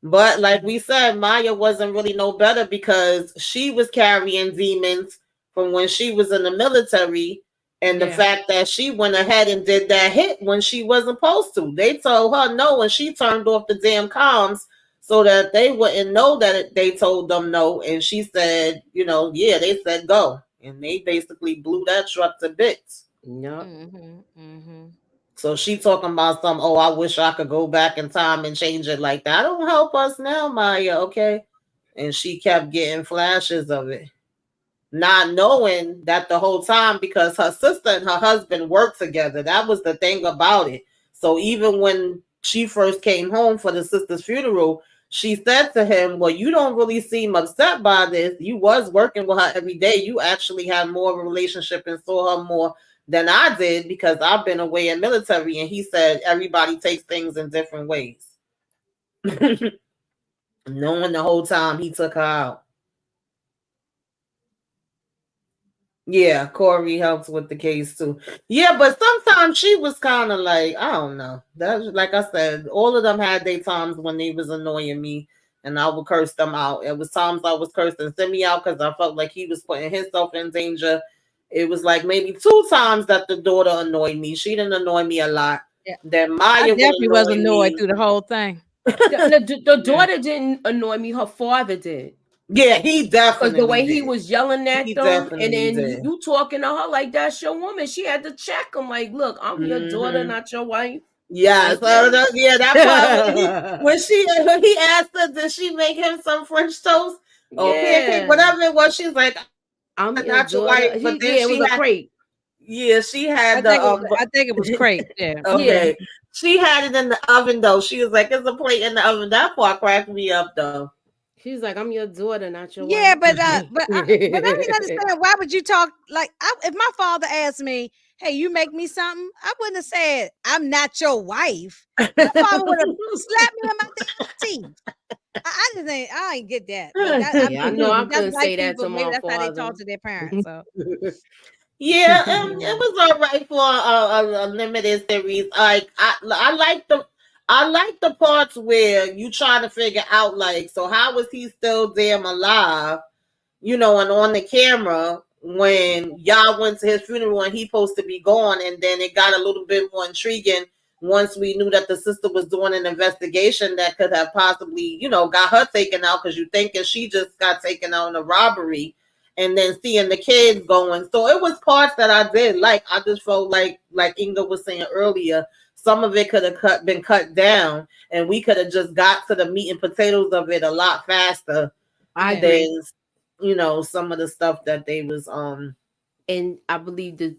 But like we said, Maya wasn't really no better, because she was carrying demons from when she was in the military. And the fact that she went ahead and did that hit when she wasn't supposed to. They told her no, and she turned off the damn comms so that they wouldn't know that they told them no. And she said, they said go. And they basically blew that truck to bits. Yep. So she talking about I wish I could go back in time and change it like that. Don't help us now, Maya, okay? And she kept getting flashes of it. Not knowing that the whole time, because her sister and her husband worked together. That was the thing about it. So even when she first came home for the sister's funeral, she said to him, well, you don't really seem upset by this. You was working with her every day. You actually had more of a relationship and saw her more than I did, because I've been away in military. And he said everybody takes things in different ways. Knowing the whole time he took her out. Yeah, Corey helps with the case too. Yeah, but sometimes she was kind of like, I don't know. That's like I said, all of them had their times when they was annoying me, and I would curse them out. It was times I was cursing Simi out because I felt like he was putting himself in danger. It was like maybe 2 times that the daughter annoyed me. She didn't annoy me a lot. Yeah. Then Maya definitely was annoyed through the whole thing. The daughter didn't annoy me. Her father did. Yeah, he definitely. Because the way he was yelling at them, and then did. you talking to her like that's your woman. She had to check him like, look, I'm your daughter, not your wife. Yeah, so that part when he asked her, did she make him some French toast or pancake, whatever it was, she's like, I'm not your wife. But then it was a crepe. Yeah, she had I think it was crepe. Yeah. Okay. Yeah. She had it in the oven though. She was like, it's a plate in the oven. That part cracked me up though. She's like, I'm your daughter, not your Yeah, wife. but I didn't understand. Why would you talk like if my father asked me, "Hey, you make me something?" I wouldn't have said, "I'm not your wife." My father would have slapped me in my damn teeth. I just ain't. I ain't get that. But Yeah, I know I that's couldn't white say that people. to Maybe my that's how they father. talk to their parents. So Yeah, it was all right for a limited series. Like I like the parts where you trying to figure out like, so how was he still damn alive? And on the camera when y'all went to his funeral and he supposed to be gone, and then it got a little bit more intriguing once we knew that the sister was doing an investigation that could have possibly, got her taken out, because you thinking she just got taken out in a robbery, and then seeing the kids going. So it was parts that I did like. I just felt like Inga was saying earlier, some of it could have been cut down, and we could have just got to the meat and potatoes of it a lot faster. I agree. Some of the stuff that they was And I believe the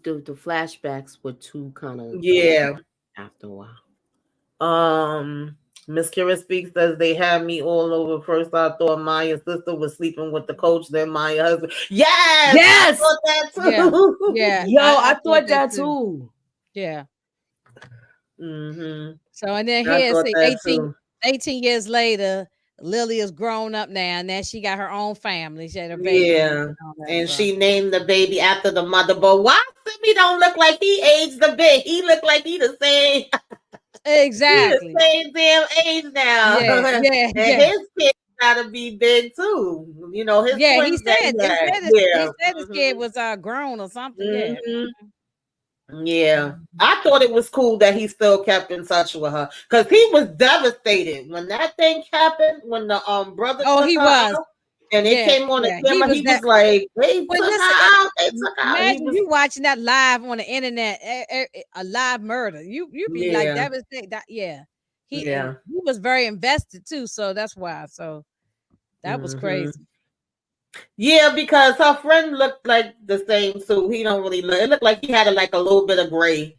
flashbacks were too kind of yeah. after a while. Miss Kira Speaks says they had me all over. First I thought Maya's sister was sleeping with the coach, then Maya's husband. Yes, I thought that too. yeah. Yo, I thought that too. Yeah. Mm-hmm. So and then I here's thought that 18 years later, Lily is grown up now, and now she got her own family. She had her baby. Yeah. And she named the baby after the mother. But why Simi don't look like he aged a bit? He look like he the same. Exactly. He the same damn age now. Yeah. And his kid gotta be big too. His twins that he said his kid was grown or something. Mm-hmm. Yeah. I thought it was cool that he still kept in touch with her, because he was devastated when that thing happened, when the brother took her out, and it came on the camera. He was like, they took her out. They took her out. Imagine you watching that live on the internet, a live murder. You be like devastated. He was very invested too, so that's why. So that was crazy. Yeah, because her friend looked like the same too. He don't really look. It looked like he had a little bit of gray,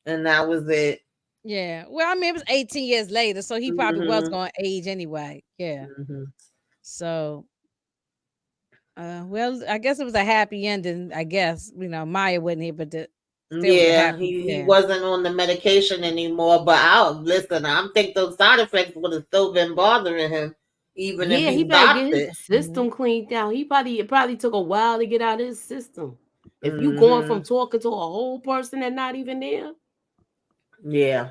and that was it. Yeah. Well, I mean, it was 18 years later, so he probably was going to age anyway. Yeah. So, well, I guess it was a happy ending. I guess Maya wasn't here, but he wasn't on the medication anymore. But I'm think those side effects would have still been bothering him, even if he better get his system cleaned out. It probably took a while to get out of his system. If you going from talking to a whole person and not even there. Yeah.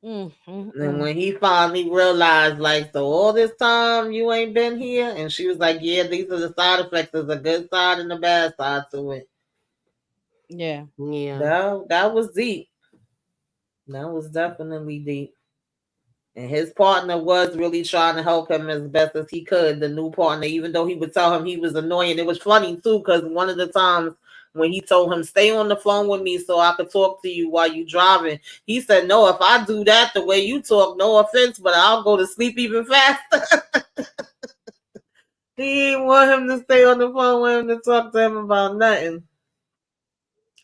And when he finally realized, like, so all this time you ain't been here, and she was like, yeah, these are the side effects. There's a good side and a bad side to it. Yeah. That was deep. That was definitely deep. And his partner was really trying to help him as best as he could, the new partner, even though he would tell him he was annoying. It was funny too, because one of the times when he told him, stay on the phone with me so I could talk to you while you driving, he said, no, if I do that the way you talk, no offense, but I'll go to sleep even faster. He didn't want him to stay on the phone with him to talk to him about nothing.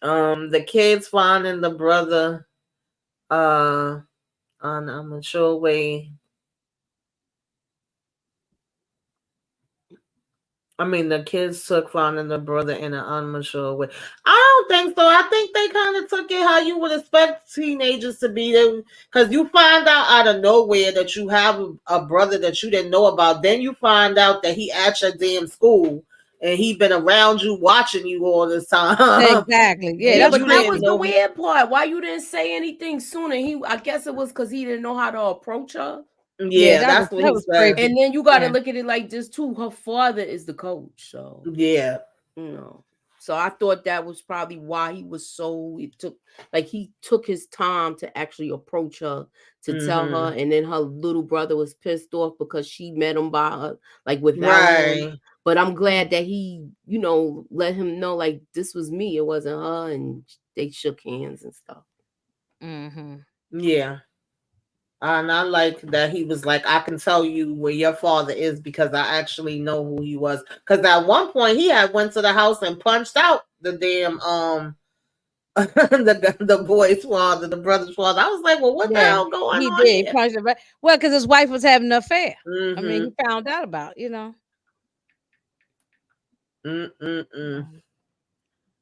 The kids finding the brother on a mature way. I mean, the kids took finding the brother in an unmature way. I don't think so. I think they kind of took it how you would expect teenagers to be. Because you find out of nowhere that you have a brother that you didn't know about. Then you find out that he at your damn school. And he been around you, watching you all this time. Exactly. Yeah, but that was the weird part. Why you didn't say anything sooner? I guess it was because he didn't know how to approach her. Yeah, that's what he said. And then you got to look at it like this too. Her father is the coach, so yeah, So I thought that was probably why he was he took his time to actually approach her to tell her, and then her little brother was pissed off because she met him by her without him. But I'm glad that he let him know like this was me, it wasn't her, and they shook hands and stuff. Yeah. And I like that he was like, I can tell you where your father is because I actually know who he was. Because at one point he had went to the house and punched out the damn the boy's father, the brother's father. I was like, well, what the hell going he on did. here? He punched him. Well, because his wife was having an affair. I mean, Mm-hmm. he found out about, Yeah,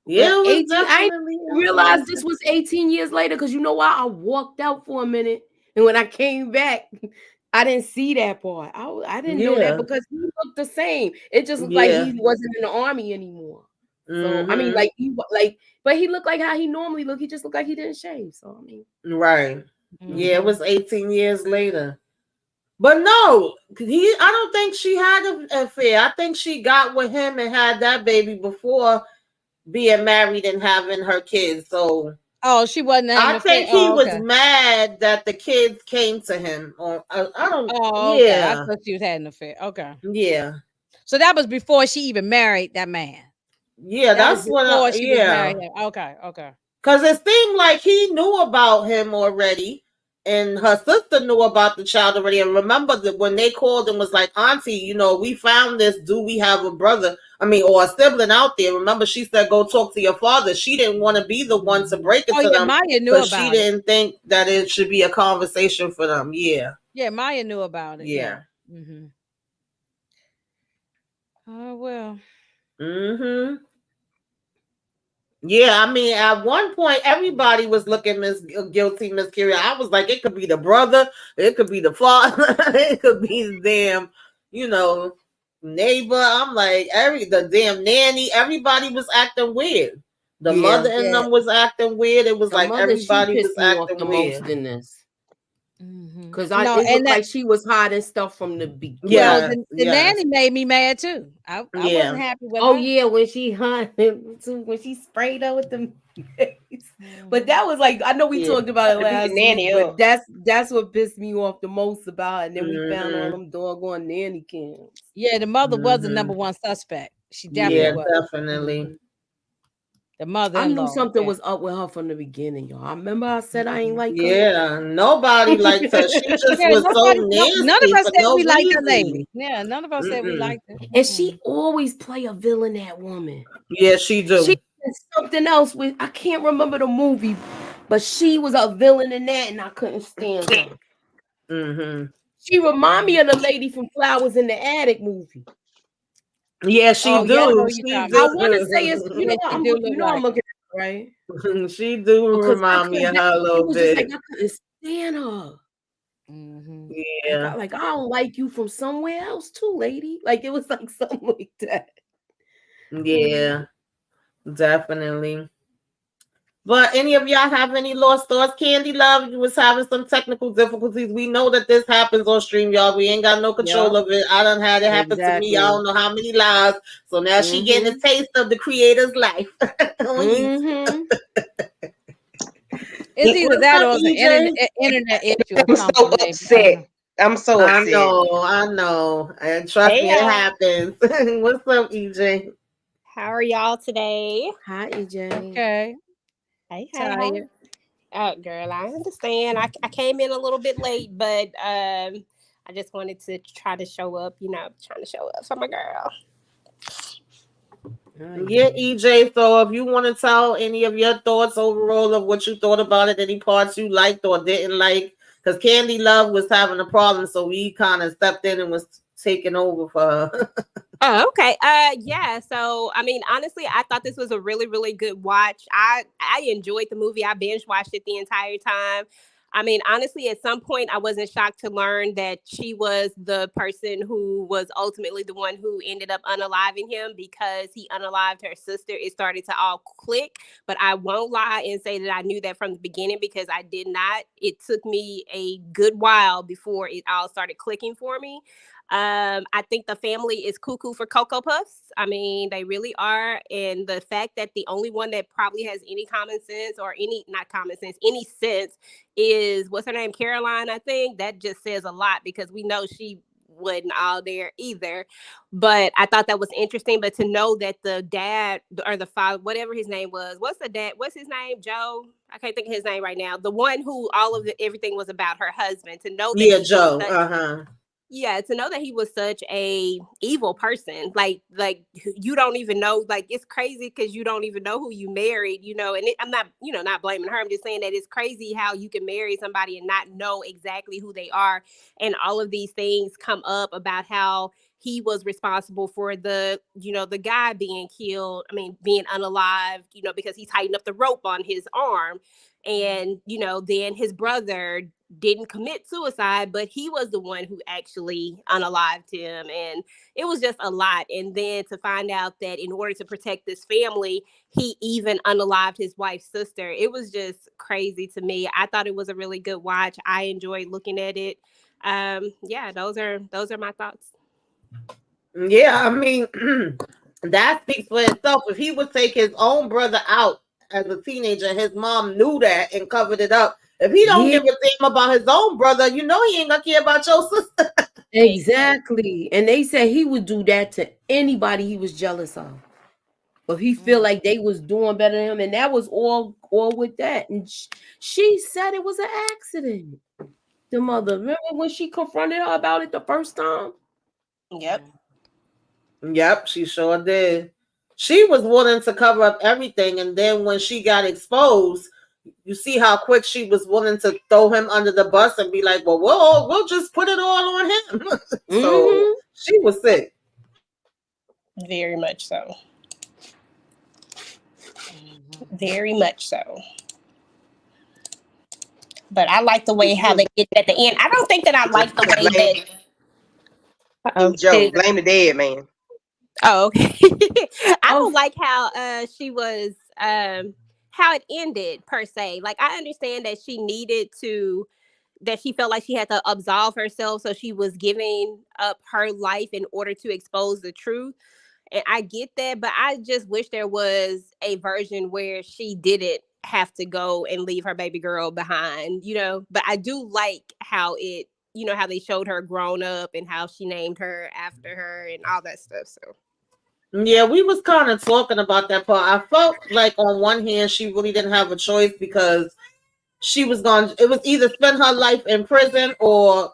it was 18, I definitely. realized this was 18 years later because you know why? I walked out for a minute, and when I came back, I didn't see that part. I didn't know that because he looked the same. It just looked like he wasn't in the army anymore. So I mean, but he looked like how he normally looked. He just looked like he didn't shave. So I mean, right. Yeah, it was 18 years later. But no, I don't think she had an affair. I think she got with him and had that baby before being married and having her kids. So she wasn't having I think he was mad that the kids came to him. Or I don't. Okay. I thought she was having an affair. Okay. Yeah. So that was before she even married that man. Yeah, that's what. She was married. Okay. Because it seemed like he knew about him already, and her sister knew about the child already. And remember that when they called and was like, Auntie, we found this. Do we have a brother? I mean, or a sibling out there? Remember, she said, go talk to your father. She didn't want to be the one to break it to them. Maya knew about she didn't think that it should be a conversation for them. Yeah. Yeah, Maya knew about it. Yeah. Mm-hmm. Oh, well. Mm-hmm. Yeah, I mean, at one point, everybody was looking guilty, Miss Curie. I was like, it could be the brother, it could be the father, it could be the damn, neighbor. I'm like, the damn nanny. Everybody was acting weird. The mother and them was acting weird. It was the like mother, everybody was acting the weird. most in this. Because it looked like she was hiding stuff from the beginning. Well, the nanny made me mad too. I wasn't happy with her. Oh yeah, when she when she sprayed her with them. But that was like, I know we talked about it last week, but that's what pissed me off the most about it. And then we found all them doggone nanny cams. Yeah, the mother was the number one suspect. She definitely was. Definitely. The mother. I knew something was up with her from the beginning, y'all. I remember I said I ain't like her. Yeah, nobody liked her. She just was so nasty. None of us said we liked the her lady. Yeah, none of us said we liked her. And she always play a villain, that woman. Yeah, she do. She did something else with, I can't remember the movie, but she was a villain in that, and I couldn't stand her. Mm-hmm. She remind me of the lady from Flowers in the Attic movie. Yeah, she do. I want to say it's, I'm looking at it, right? She do remind me of her a little bit. Like, I couldn't stand her. Yeah. Like, I don't like you from somewhere else too, lady. Like, it was like something like that. Yeah, definitely. But any of y'all have any lost thoughts? Candy Love, you was having some technical difficulties. We know that this happens on stream, y'all. We ain't got no control of it. I done had it happen to me. I don't know how many lives. So now she getting a taste of the creator's life. It's either that or the internet issue. I'm so upset. I'm so upset. I know. And trust me, it happens. What's up, EJ? How are y'all today? Hi, EJ. Okay. Hey, tired. Oh, girl, I understand. I came in a little bit late, but I just wanted to try to show up, trying to show up for my girl. Yeah, EJ. So if you want to tell any of your thoughts overall of what you thought about it, any parts you liked or didn't like, because Candy Love was having a problem, so we kind of stepped in and was taking over for her. Oh, okay. Yeah. So, I mean, honestly, I thought this was a really, really good watch. I enjoyed the movie. I binge watched it the entire time. I mean, honestly, at some point, I wasn't shocked to learn that she was the person who was ultimately the one who ended up unaliving him because he unalived her sister. It started to all click, but I won't lie and say that I knew that from the beginning because I did not. It took me a good while before it all started clicking for me. I think the family is cuckoo for Cocoa Puffs. I mean, they really are. And the fact that the only one that probably has any common sense or any sense is, what's her name? Caroline, I think. That just says a lot because we know she wasn't all there either. But I thought that was interesting. But to know that the dad or the father, whatever his name was, what's his name? Joe? I can't think of his name right now. The one who everything was about, her husband, to know that Joe. to know that he was such a evil person, like you don't even know, like it's crazy because you don't even know who you married, and I'm not, not blaming her. I'm just saying that it's crazy how you can marry somebody and not know exactly who they are. And all of these things come up about how he was responsible for the guy being killed. I mean, being unalived, because he tightened up the rope on his arm. And, then his brother didn't commit suicide, but he was the one who actually unalived him. And it was just a lot. And then to find out that in order to protect this family, he even unalived his wife's sister. It was just crazy to me. I thought it was a really good watch. I enjoyed looking at it. Yeah, those are my thoughts. Yeah, I mean, that speaks for itself. If he would take his own brother out as a teenager, his mom knew that and covered it up. If he don't give a damn about his own brother, he ain't gonna care about your sister. Exactly. And they said he would do that to anybody he was jealous of. But he feel like they was doing better than him, and that was all with that. And she said it was an accident. The mother, remember when she confronted her about it the first time? Yep, she sure did. She was willing to cover up everything, and then when she got exposed, you see how quick she was willing to throw him under the bus and be like, "Well, we'll just put it all on him." So she was sick. Very much so. Very much so. But I like the way how they get at the end. I don't think that I like the way that Joe, blame the dead man. Oh, okay. I don't like how she was how it ended per se. Like I understand that she needed to that she felt like she had to absolve herself, so she was giving up her life in order to expose the truth. And I get that, but I just wish there was a version where she didn't have to go and leave her baby girl behind, But I do like how it, how they showed her grown up and how she named her after her and all that stuff. So yeah, we was kind of talking about that part. I felt like on one hand she really didn't have a choice because she was going. It was either spend her life in prison or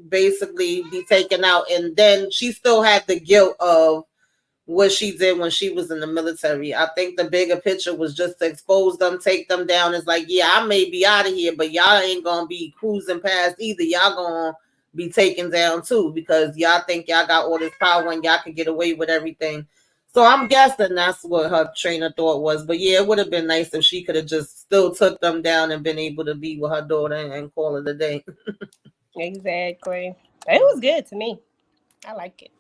basically be taken out, and then she still had the guilt of what she did when she was in the military. I think the bigger picture was just to expose them, take them down. It's like, yeah, I may be out of here, but y'all ain't gonna be cruising past either. Y'all gonna be taken down too because y'all think y'all got all this power and y'all can get away with everything. So I'm guessing that's what her train of thought was. But yeah, it would have been nice if she could have just still took them down and been able to be with her daughter and call it a day. Exactly. It was good to me. I like it.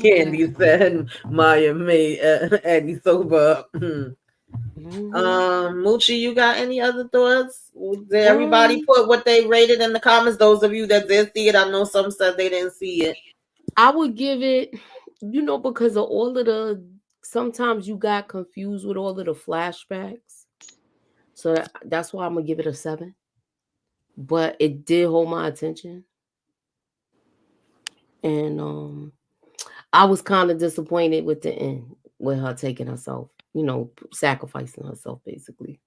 Candy said Maya made Eddie sober. Moochie, you got any other thoughts? Did everybody put what they rated in the comments? Those of you that did see it, I know some said they didn't see it. I would give it, because of all of the, sometimes you got confused with all of the flashbacks. So that's why I'm going to give it a 7. But it did hold my attention. And I was kind of disappointed with the end, with her taking herself, sacrificing herself, basically.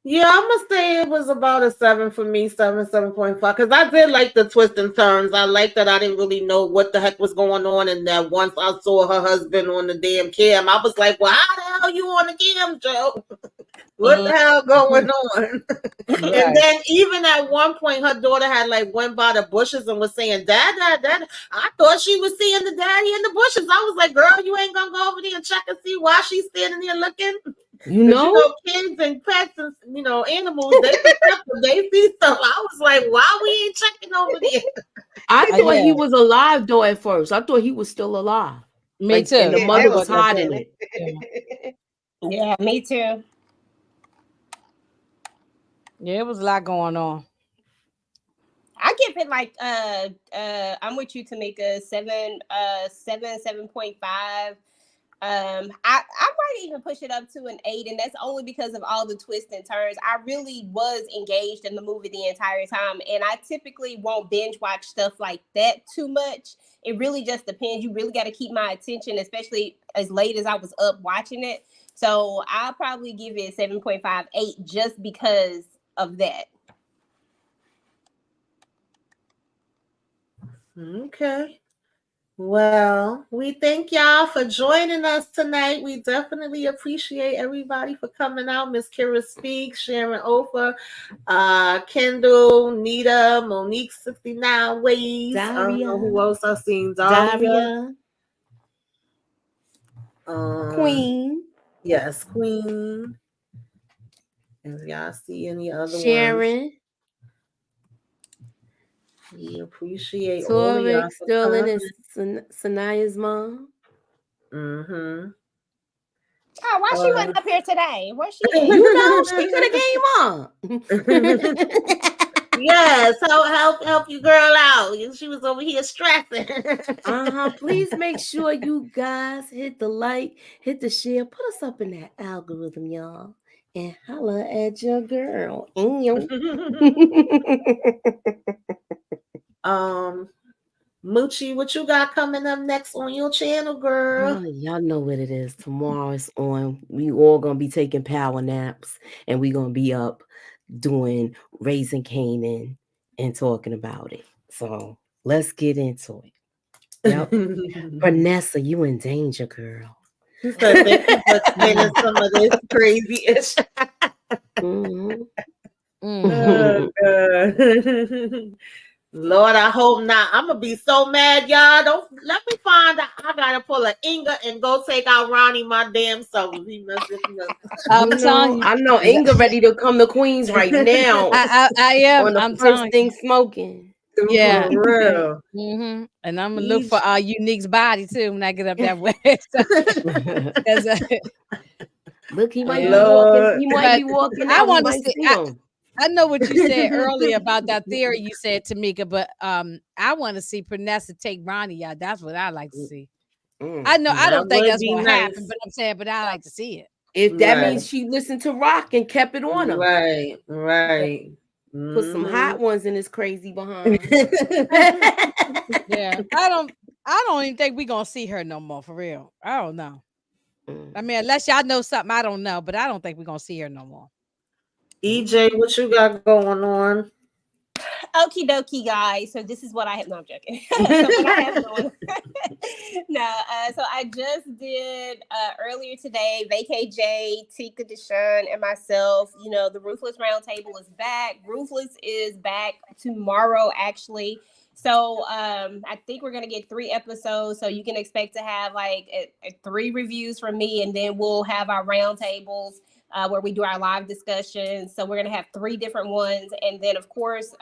Yeah, I'm gonna say it was about a 7 for me, 7.5. Because I did like the twists and turns. I like that I didn't really know what the heck was going on, and that once I saw her husband on the damn cam, I was like, "Well, how the hell you on the cam, Joe? What the hell going on?" And then even at one point, her daughter had went by the bushes and was saying, "Dad, Dad." I thought she was seeing the daddy in the bushes. I was like, "Girl, you ain't gonna go over there and check and see why she's standing there looking." Kids and pets and animals, they perceptive, they see stuff. I was like, why we ain't checking over there? I thought he was alive though at first. I thought he was still alive. Me too. And the mother was hiding it. Yeah, me too. Yeah, it was a lot going on. I give it I'm with you, Tamika, 7.5. I might even push it up to an 8, and that's only because of all the twists and turns. I really was engaged in the movie the entire time, and I typically won't binge watch stuff like that too much. It really just depends. You really got to keep my attention, especially as late as I was up watching it. So I'll probably give it 7.58 just because of that. Okay. Well, we thank y'all for joining us tonight. We definitely appreciate everybody for coming out. Miss Kira Speaks, Sharon Ofer, Kendall, Nita, Monique 69 Ways. I don't know who else I've seen. Daria. Queen. Yes, Queen. If y'all see any other Sharon. ones. We appreciate Torek, all of y'all for Sterling, coming. and Sanaya's mom. Mm-hmm. Oh, why she wasn't up here today? Where's she at? You know, she could have came on. Yes, help your girl out. She was over here stressing. Please make sure you guys hit the like, hit the share, put us up in that algorithm, y'all, and holla at your girl. Moochie, what you got coming up next on your channel, girl? Y'all know what it is. Tomorrow it's on. We all gonna be taking power naps, and we gonna be up doing Raising Canaan and talking about it. So let's get into it. Yep. Vanessa, you in danger, girl. So thank you for explaining some of this crazy ish. Lord, I hope not. I'm gonna be so mad, y'all. Don't let me find out. I gotta pull an Inga and go take out Ronnie my damn self. I know Inga ready to come to Queens right now. I am. On the I'm first thing smoking. Yeah, for real. Mm-hmm. And I'm gonna look for Unique's body too when I get up that way. Look, he might be walking. He might be walking. I want to see. Him. I know what you said earlier about that theory you said, Tamika, but I want to see Pernessa take Ronnie out. That's what I like to see. I know I don't think that's going to happen, but I'm saying, but I like to see it. If that means she listened to rock and kept it on him, right. Put some hot ones in his crazy behind. Yeah, I don't even think we're gonna see her no more for real. I don't know. I mean, unless y'all know something I don't know, but I don't think we're gonna see her no more. EJ, what you got going on? Okie dokie, guys. So this is what I have. No, I'm joking. So what I have going. So I just did earlier today. Vacay J, Tika Deshawn, and myself. You know, the Ruthless Roundtable is back. Ruthless is back tomorrow, actually. So I think we're gonna get 3 episodes. So you can expect to have like 3 reviews from me, and then we'll have our roundtables. Where we do our live discussions. So we're going to have 3 different ones. And then, of course,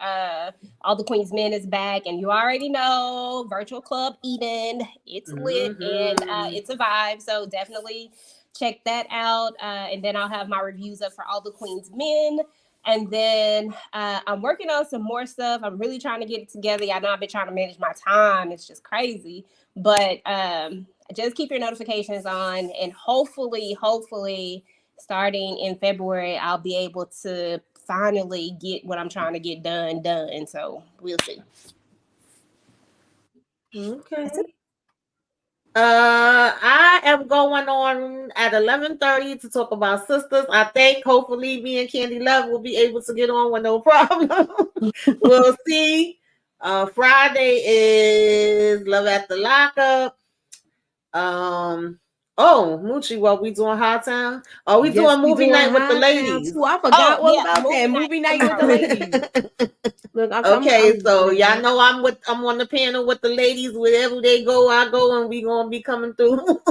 All the Queen's Men is back. And you already know, Virtual Club Eden. It's lit and it's a vibe. So definitely check that out. And then I'll have my reviews up for All the Queen's Men. And then I'm working on some more stuff. I'm really trying to get it together. I know I've been trying to manage my time. It's just crazy. But just keep your notifications on. And hopefully, starting in February, I'll be able to finally get what I'm trying to get done. So we'll see. Okay. I am going on at 11:30 to talk about sisters. I think hopefully me and Candy Love will be able to get on with no problem. We'll see. Friday is Love at the Lockup. Moochie, what we doing Hot Town? Are we doing movie night with the ladies? I forgot all about that. Movie night with the ladies. Look, I'm so y'all know I'm on the panel with the ladies. Wherever they go, I go, and we gonna be coming through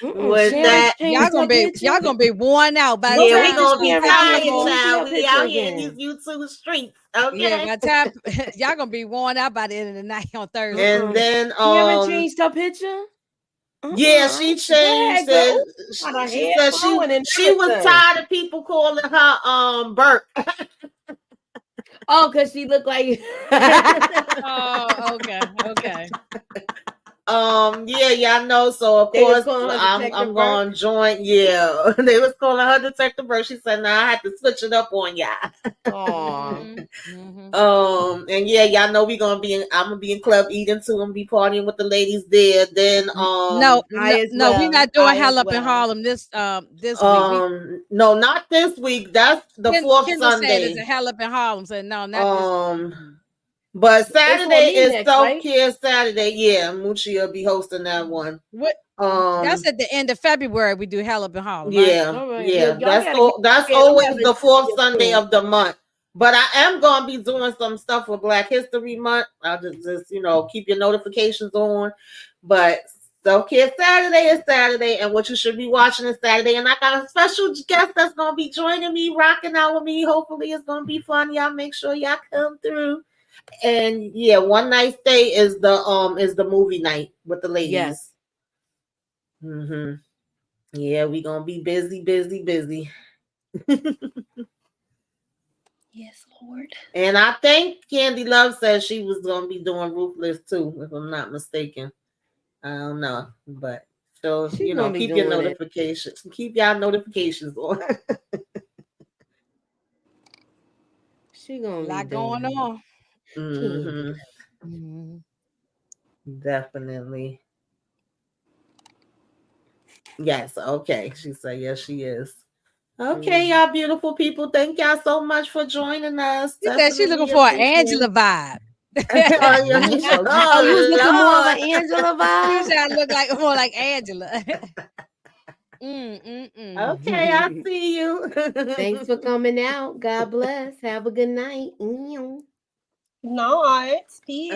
with that. Y'all gonna be worn out by we gonna be tired, child. We out here in these YouTube streets. Okay. Yeah, by the time y'all gonna be worn out by the end of the night on Thursday. And then you haven't changed her picture? Yeah, she changed it. She said she was tired of people calling her Burke. Oh, because she looked like oh, okay. Yeah, y'all know. So of They was course calling her Detective I'm going to join. Yeah, they was calling her Detective Bird. She said, "Nah, I had to switch it up on y'all." Aw. And yeah, y'all know I'm gonna be in Club Eden too. I'm gonna be partying with the ladies there. Then no, we're not doing Hell Up in Harlem this week. No, not this week. That's the fourth Kendall said Sunday. it's a Hell Up in Harlem. So no, not this. But Saturday is next, self-care Saturday. Yeah, Moochie will be hosting that one. What? That's at the end of February. We do Hell Up in Harlem. Yeah, right? yeah. That's always the fourth Sunday of the month. But I am gonna be doing some stuff for Black History Month. I'll just keep your notifications on. But self-care Saturday is Saturday, and what you should be watching is Saturday. And I got a special guest that's gonna be joining me, rocking out with me. Hopefully, it's gonna be fun. Y'all make sure y'all come through. And yeah, one night stay is the movie night with the ladies. Yes. Yeah, we gonna be busy. Yes, Lord. And I think Candy Love said she was gonna be doing Ruthless too, if I'm not mistaken. I don't know, but so She's keep your notifications. Keep y'all notifications on. She gonna be lot going on. Definitely. Yes. Okay. She said yes. She is. Okay, y'all beautiful people. Thank y'all so much for joining us. She said she's looking for an Angela vibe. Oh, you was looking more of an Angela vibe? You said I look more like Angela. Okay, I see you. Thanks for coming out. God bless. Have a good night. No, peace.